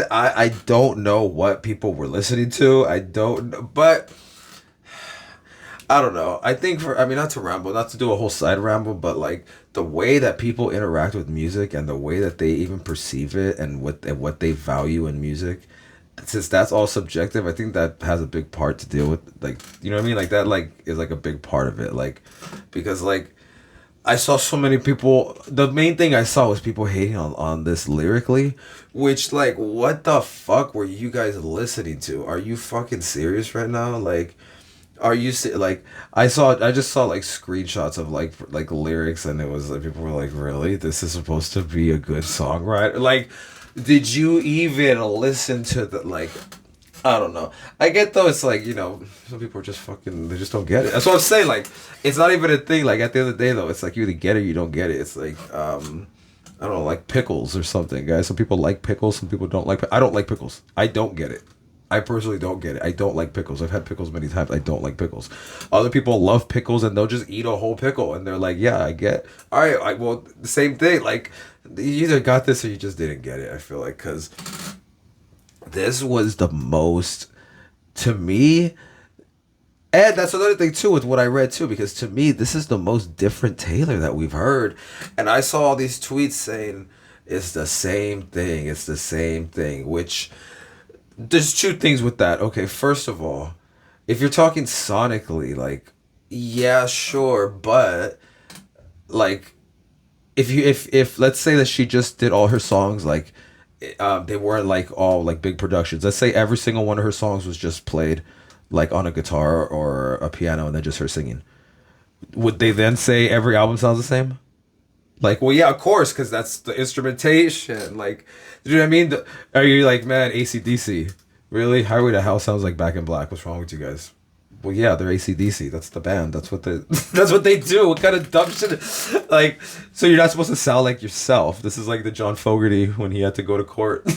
I don't know what people were listening to. I don't know, but I don't know. I think I mean, not to ramble, not to do a whole side ramble, but like the way that people interact with music and the way that they even perceive it and what they value in music, since that's all subjective, I think that has a big part to deal with. Like, you know what I mean? Like that, like is like a big part of it. Like, because like I saw so many people. The main thing I saw was people hating on this lyrically, which like what the fuck were you guys listening to? Are you fucking serious right now? Like, are you like I just saw like screenshots of like lyrics, and it was like people were like, really, this is supposed to be a good song, right? Like, did you even listen to the like? I don't know. I get though. It's like some people are just fucking. They just don't get it. That's what I'm saying. Like, it's not even a thing. Like at the end of the day, though, it's like you either get it or you don't get it. It's like I don't know, like pickles or something, guys. Some people like pickles. Some people don't like. I don't like pickles. I don't get it. I personally don't get it. I don't like pickles. I've had pickles many times. I don't like pickles. Other people love pickles and they'll just eat a whole pickle and they're like, yeah, I get. All right, well, the same thing. Like, you either got this or you just didn't get it. I feel like because this was the most to me, and that's another thing too with what I read too. Because to me, this is the most different Taylor that we've heard, and I saw all these tweets saying it's the same thing. It's the same thing, which. There's two things with that. Okay, first of all, if you're talking sonically, like, yeah, sure, but like, if let's say that she just did all her songs like, they weren't like all like big productions. Let's say every single one of her songs was just played, like on a guitar or a piano, and then just her singing. Would they then say every album sounds the same? Like, well, yeah, of course, because that's the instrumentation. Like, do you know what I mean? Are you like, man, AC/DC? Really? Highway to Hell sounds like Back in Black. What's wrong with you guys? Well, yeah, they're AC/DC. That's the band. That's what they. That's what they do. What kind of dumb shit? Like, so you're not supposed to sound like yourself. This is like the John Fogerty when he had to go to court.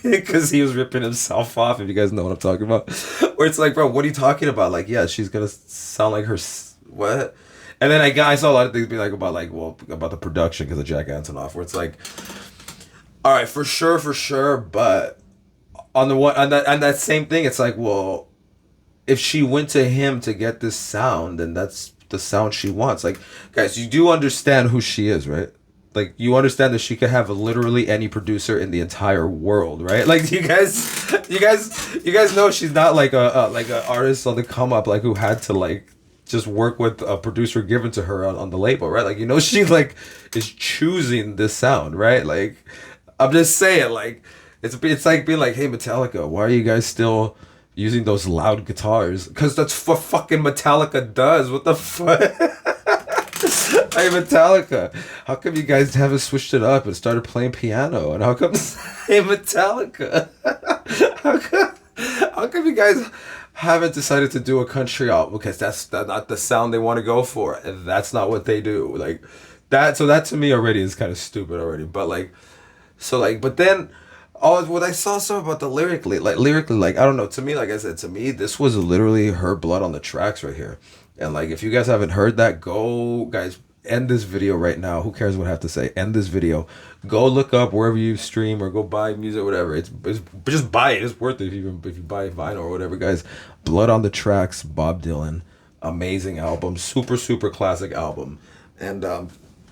Because he was ripping himself off, if you guys know what I'm talking about. Where it's like, bro, what are you talking about? Like, yeah, she's gonna sound like her. What? And then I saw a lot of things being like about the production because of Jack Antonoff, where it's like, all right, for sure, but on the one on that same thing, it's like, well, if she went to him to get this sound, then that's the sound she wants. Like, guys, you do understand who she is, right? Like, you understand that she could have literally any producer in the entire world, right? Like, you guys know she's not like a artist on the come up, like who had to like just work with a producer given to her on the label, right? Like, she like is choosing this sound, right? Like, I'm just saying, like, it's like being like, hey, Metallica, why are you guys still using those loud guitars? Because that's what fucking Metallica does. What the fuck? Hey, Metallica, how come you guys haven't switched it up and started playing piano? And how come, hey, Metallica, how come you guys haven't decided to do a country album? Because that's not the sound they want to go for, and that's not what they do. Like that, so that to me already is kind of stupid already. But like, so like, but then, oh, what I saw some about the lyrically, like I don't know. To me, like I said, to me, this was literally her blood on the tracks right here. And like, if you guys haven't heard that, go, guys, end this video right now. Who cares what I have to say? End this video. Go look up wherever you stream or go buy music, whatever. It's just buy it. It's worth it if you buy vinyl or whatever, guys. Blood on the Tracks, Bob Dylan, amazing album, super classic album, and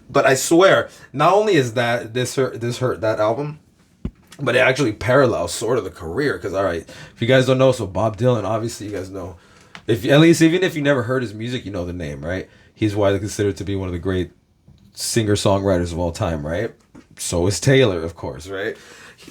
but I swear, not only is that this hurt that album, but it actually parallels sort of the career. Because all right, if you guys don't know, so Bob Dylan, obviously you guys know, if at least even if you never heard his music, you know the name, right? He's widely considered to be one of the great singer-songwriters of all time, right? So is Taylor, of course, right?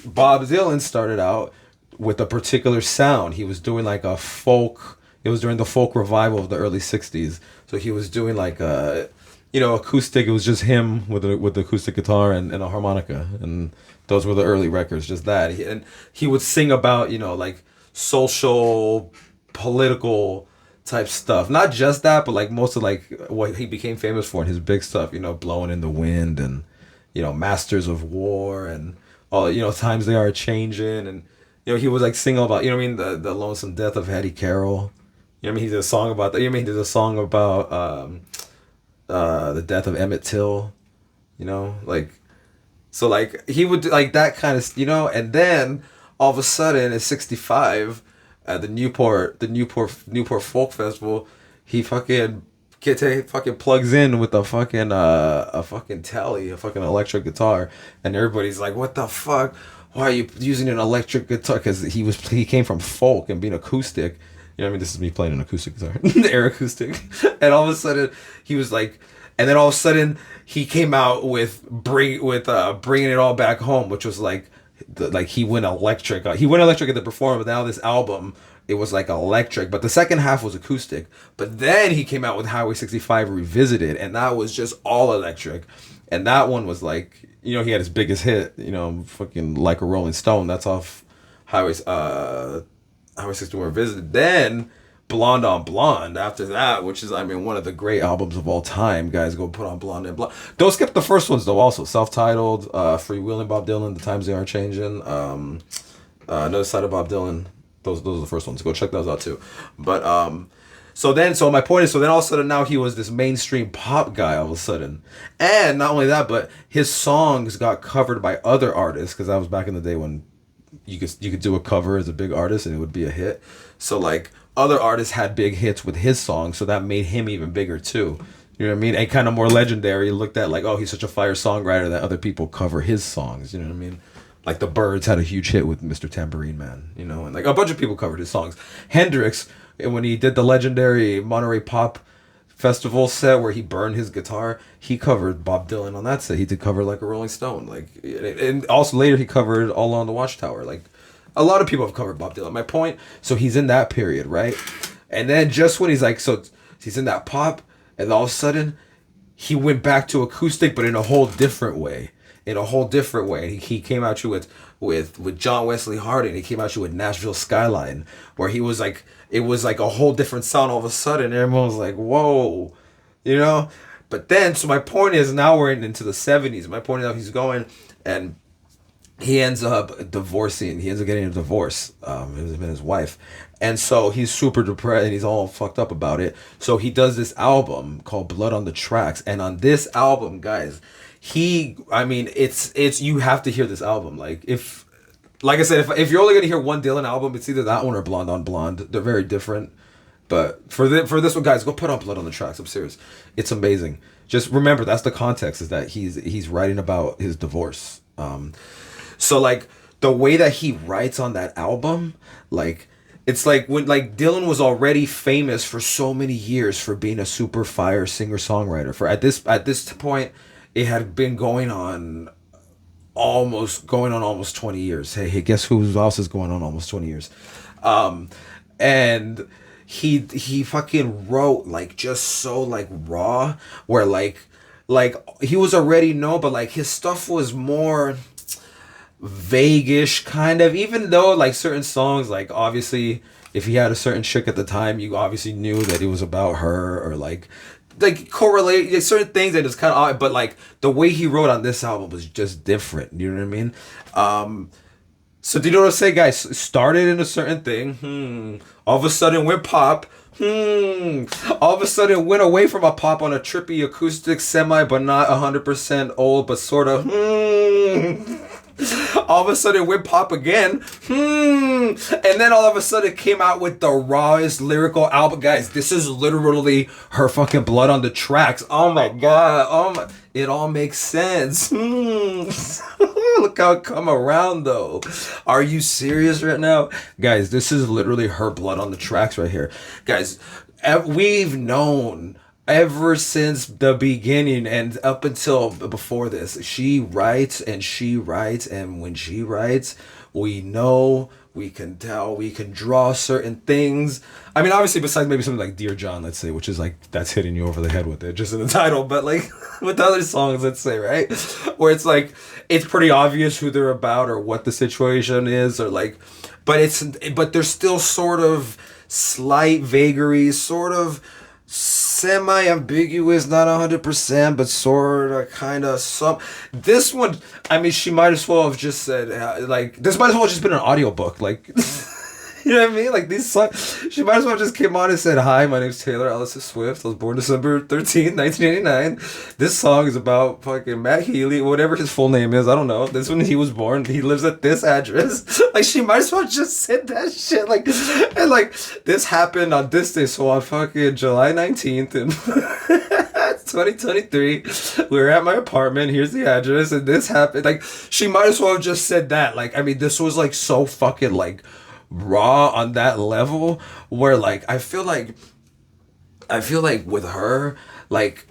Bob Dylan started out with a particular sound. He was doing like a folk. It was during the folk revival of the early '60s. So he was doing like a, acoustic. It was just him with the acoustic guitar and a harmonica, and those were the early records. Just that, and he would sing about like social, political type stuff. Not just that, but like most of like what he became famous for and his big stuff. Blowing in the Wind and Masters of War and all. Times They Are Changing, and he was like singing about the lonesome death of Hattie Carroll. He did a song about that. He did a song about the death of Emmett Till. Like, so like he would do like that kind of and then all of a sudden at 65 at the Newport Folk Festival, he fucking plugs in with a fucking telly, a fucking electric guitar, and everybody's like, what the fuck? Why are you using an electric guitar? Because he came from folk and being acoustic. This is me playing an acoustic guitar, the air acoustic. And all of a sudden, he was like, and then all of a sudden, he came out with bringing it all back home, which was like he went electric. He went electric at the performance, but now this album, it was like electric, but the second half was acoustic. But then he came out with Highway 65 Revisited, and that was just all electric. And that one was like, he had his biggest hit, fucking Like a Rolling Stone. That's off Highway 61 Revisited. Then Blonde on Blonde after that, which is one of the great albums of all time. Guys, go put on Blonde and Blonde. Don't skip the first ones though. Also self-titled, Freewheeling Bob Dylan, The Times They Are Changing, Another Side of Bob Dylan. Those are the first ones. Go check those out too. But so my point is, then all of a sudden now he was this mainstream pop guy all of a sudden. And not only that, but his songs got covered by other artists, because that was back in the day when you could do a cover as a big artist and it would be a hit. So like other artists had big hits with his songs, so that made him even bigger too. You know what I mean? And kind of more legendary. Looked at like, oh, he's such a fire songwriter that other people cover his songs. You know what I mean? Like the Byrds had a huge hit with Mr. Tambourine Man, and like a bunch of people covered his songs. Hendrix, when he did the legendary Monterey Pop Festival set where he burned his guitar, he covered Bob Dylan on that set. He did cover Like a Rolling Stone, like, and also later he covered All Along the Watchtower. Like, a lot of people have covered Bob Dylan. My point, so he's in that period, right? And then just when he's like, so he's in that pop, and all of a sudden he went back to acoustic, but in a whole different way. He came at you with John Wesley Harding. He came at you with Nashville Skyline, where he was like, it was like a whole different sound all of a sudden. Everyone was like, whoa, But then, so my point is, now we're into the 70s. My point is, now he's going, and he ends up divorcing. He ends up getting a divorce. Him and his wife. And so he's super depressed and he's all fucked up about it. So he does this album called Blood on the Tracks. And on this album, guys, it's you have to hear this album. Like I said, if you're only gonna hear one Dylan album, it's either that one or Blonde on Blonde. They're very different. But for this one, guys, go put on Blood on the Tracks. I'm serious. It's amazing. Just remember, that's the context, is that he's writing about his divorce. So like the way that he writes on that album, like it's like when like Dylan was already famous for so many years for being a super fire singer-songwriter. For at this point, it had been going on almost 20 years. Hey, guess who else is going on almost 20 years? And he fucking wrote like just so like raw, where like he was already known, but like his stuff was more vague-ish kind of, even though like certain songs, like obviously if he had a certain chick at the time, you obviously knew that it was about her, or like correlate certain things that is kind of odd, but like the way he wrote on this album was just different. You know what I mean? So do you know what I'm saying, guys? Started in a certain thing, all of a sudden went pop, All of a sudden it went away from a pop on a trippy acoustic semi, but not 100% old, but sort of all of a sudden it went pop again. And then all of a sudden it came out with the rawest lyrical album. Guys, this is literally her fucking blood on the tracks. Oh my god. Oh my, it all makes sense. Look how it come around though. Are you serious right now? Guys, this is literally her blood on the tracks right here. Guys, we've known ever since the beginning and up until before this, she writes, and when she writes, we know, we can tell, we can draw certain things. I mean, obviously, besides maybe something like Dear John, let's say, which is like, that's hitting you over the head with it, just in the title, but like with other songs, let's say, right? Where it's like, it's pretty obvious who they're about or what the situation is, or like, but there's still sort of slight vagaries, sort of semi-ambiguous, not 100%, but sort of kind of some. This one, I mean, she might as well have just said like, this might as well have just been an audiobook, like you know what I mean, like these songs, she might as well just came on and said, hi, my name's Taylor Allison Swift, I was born December 13th, 1989. This song is about fucking Matt Healy, whatever his full name is, I don't know. This when he was born, he lives at this address. Like, she might as well just said that shit, like, and like, this happened on this day, so on fucking July 19th and 2023, we were at my apartment, here's the address, and this happened. Like, she might as well have just said that. Like, I mean, this was like so fucking like raw on that level where like I feel like with her, like,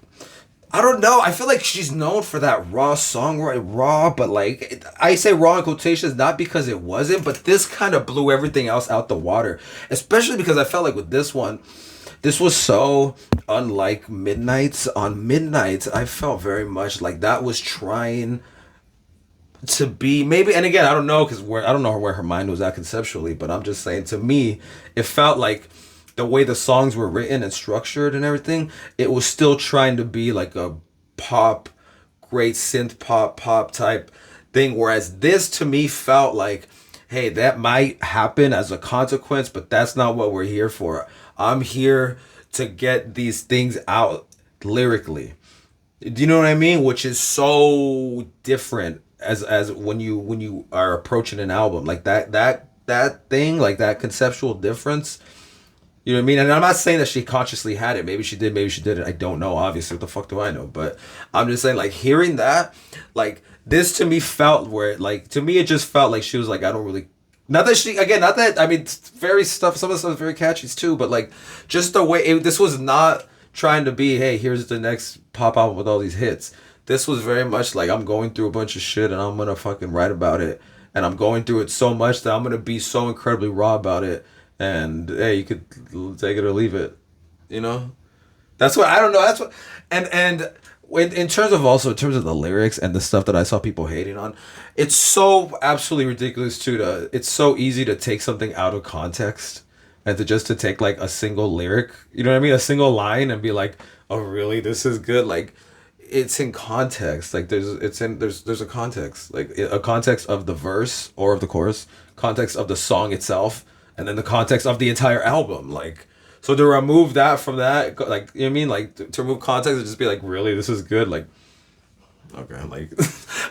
I don't know, I feel like she's known for that raw songwriting, raw, but like, I say raw in quotations not because it wasn't, but this kind of blew everything else out the water, especially because I felt like with this one, this was so unlike Midnights. On Midnights, I felt very much like that was trying to be maybe, and again, I don't know, because I don't know where her mind was at conceptually, but I'm just saying, to me it felt like the way the songs were written and structured and everything, it was still trying to be like a pop, great synth pop type thing, whereas this to me felt like, hey, that might happen as a consequence, but that's not what we're here for. I'm here to get these things out lyrically. Do you know what I mean? Which is so different as when you are approaching an album, like that thing, like that conceptual difference. You know what I mean? And I'm not saying that she consciously had it. Maybe she did, maybe she didn't. I don't know, obviously. What the fuck do I know? But I'm just saying, like, hearing that, like, this to me felt where, like, to me it just felt like she was like, I don't really, not that she, again, not that, I mean, very stuff, some of the stuff is very catchy too, but like, just the way, this was not trying to be, hey, here's the next pop album with all these hits. This was very much like, I'm going through a bunch of shit and I'm gonna fucking write about it. And I'm going through it so much that I'm gonna be so incredibly raw about it. And hey, you could take it or leave it. You know? That's what, I don't know. That's what, and in terms of also, in terms of the lyrics and the stuff that I saw people hating on, it's so absolutely ridiculous too. It's so easy to take something out of context and to take like a single lyric, you know what I mean? A single line and be like, oh really? This is good. Like, it's in context. Like there's a context, like a context of the verse or of the chorus, context of the song itself, and then the context of the entire album. Like, so to remove that from that, like, you know what I mean? Like, to remove context and just be like, really, this is good? Like, okay, like,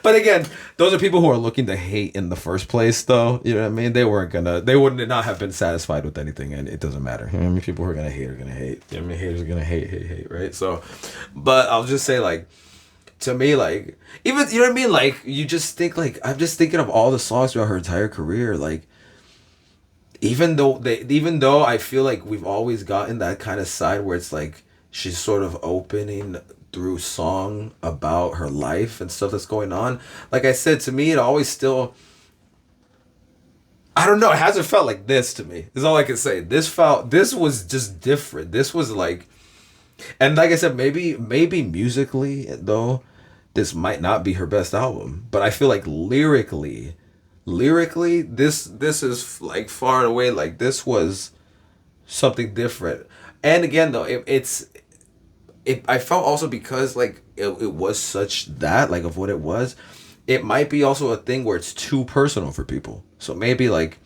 but again, those are people who are looking to hate in the first place, though. You know what I mean? They wouldn't not have been satisfied with anything, and it doesn't matter. You know what I mean? People who are gonna hate are gonna hate. You know what I mean? Haters are gonna hate, right? So, but I'll just say, like, to me, like, even, you know what I mean? Like, you just think, like, I'm just thinking of all the songs throughout her entire career, like, even though I feel like we've always gotten that kind of side where it's like she's sort of opening through song about her life and stuff that's going on. Like I said, to me, it always still, I don't know, it hasn't felt like this to me. Is all I can say. This was just different. This was like, and like I said, maybe musically though, this might not be her best album, but I feel like lyrically, this is like far and away, like, this was something different. And again though, I felt also because like it was such that, like, of what it was, it might be also a thing where it's too personal for people. So maybe like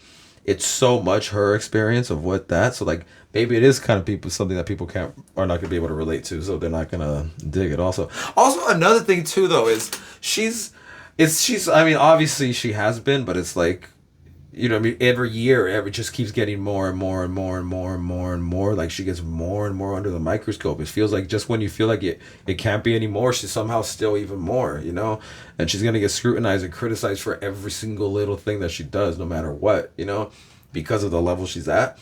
it's so much her experience of what that. So like maybe it is kind of people something that people can't are not gonna be able to relate to. So they're not gonna dig it. Also another thing too though is she's I mean obviously she has been, but it's like you know what I mean every year every just keeps getting more and more and more and more and more and more like she gets more and more under the microscope. It feels like just when you feel like it can't be anymore, she's somehow still even more, you know, and she's gonna get scrutinized and criticized for every single little thing that she does no matter what, you know, because of the level she's at.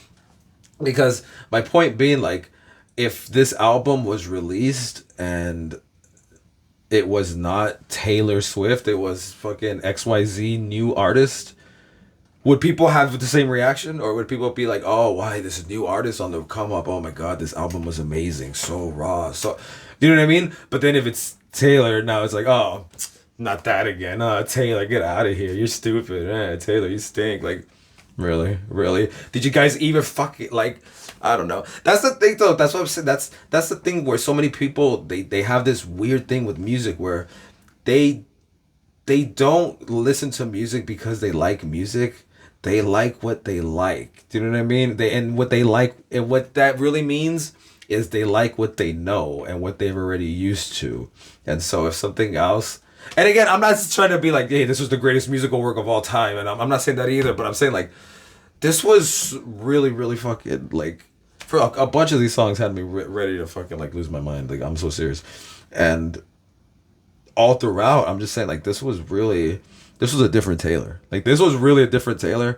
Because my point being like if this album was released and it was not Taylor Swift, it was fucking XYZ new artist, would people have the same reaction, or would people be like, "Oh, why this is new artist on the come up? Oh my god, this album was amazing, so raw, so," you know what I mean? But then if it's Taylor, now it's like, "Oh, not that again. Taylor, get out of here. You're stupid. Taylor, you stink." Like, really, really? Did you guys even fucking like? I don't know. That's the thing, though. That's what I'm saying. That's the thing where so many people they have this weird thing with music where they they don't listen to music because they like music. They like what they like. Do you know what I mean? They and what they like and what that really means is they like what they know and what they've already used to. And so if something else, and again, I'm not trying to be like, hey, this was the greatest musical work of all time, and I'm not saying that either. But I'm saying like, this was really, really fucking like, for a bunch of these songs had me ready to fucking like lose my mind. Like I'm so serious, and all throughout, I'm just saying like this was a different Taylor. Like this was really a different Taylor.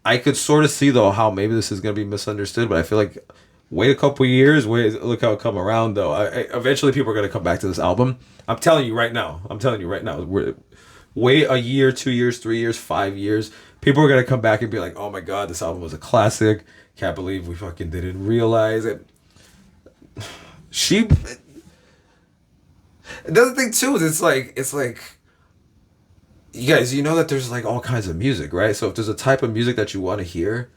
I could sort of see though how maybe this is gonna be misunderstood, but I feel like wait a couple years, wait look how it come around though. Eventually people are gonna come back to this album. I'm telling you right now. I'm telling you right now. Wait a year, 2 years, 3 years, 5 years. People are gonna come back and be like, oh my god, this album was a classic. Can't believe we fucking didn't realize it. She the other thing too is it's like you guys, you know that there's like all kinds of music, right? So if there's a type of music that you want to hear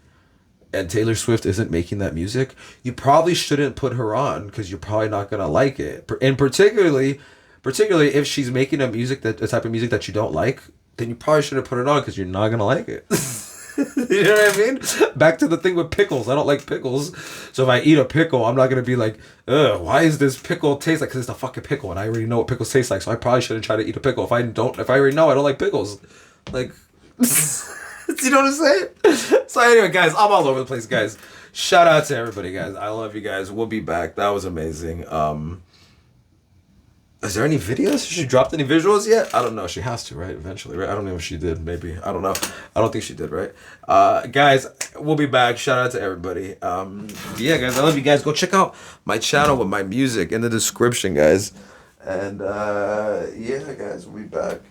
and Taylor Swift isn't making that music, you probably shouldn't put her on because you're probably not gonna like it. And particularly if she's making a type of music that you don't like, then you probably shouldn't put it on because you're not gonna like it. You know what I mean? Back to the thing with pickles. I don't like pickles. So if I eat a pickle, I'm not going to be like, ugh, why is this pickle taste like? Because it's a fucking pickle and I already know what pickles taste like. So I probably shouldn't try to eat a pickle if I already know I don't like pickles. Like, you know what I'm saying? So anyway, guys, I'm all over the place, guys. Shout out to everybody, guys. I love you guys. We'll be back. That was amazing. Is there any videos? Has she dropped any visuals yet? I don't know. She has to, right? Eventually, right? I don't know if she did. Maybe. I don't know. I don't think she did, right? Guys, we'll be back. Shout out to everybody. Yeah, guys, I love you guys. Go check out my channel with my music in the description, guys. And yeah, guys, we'll be back.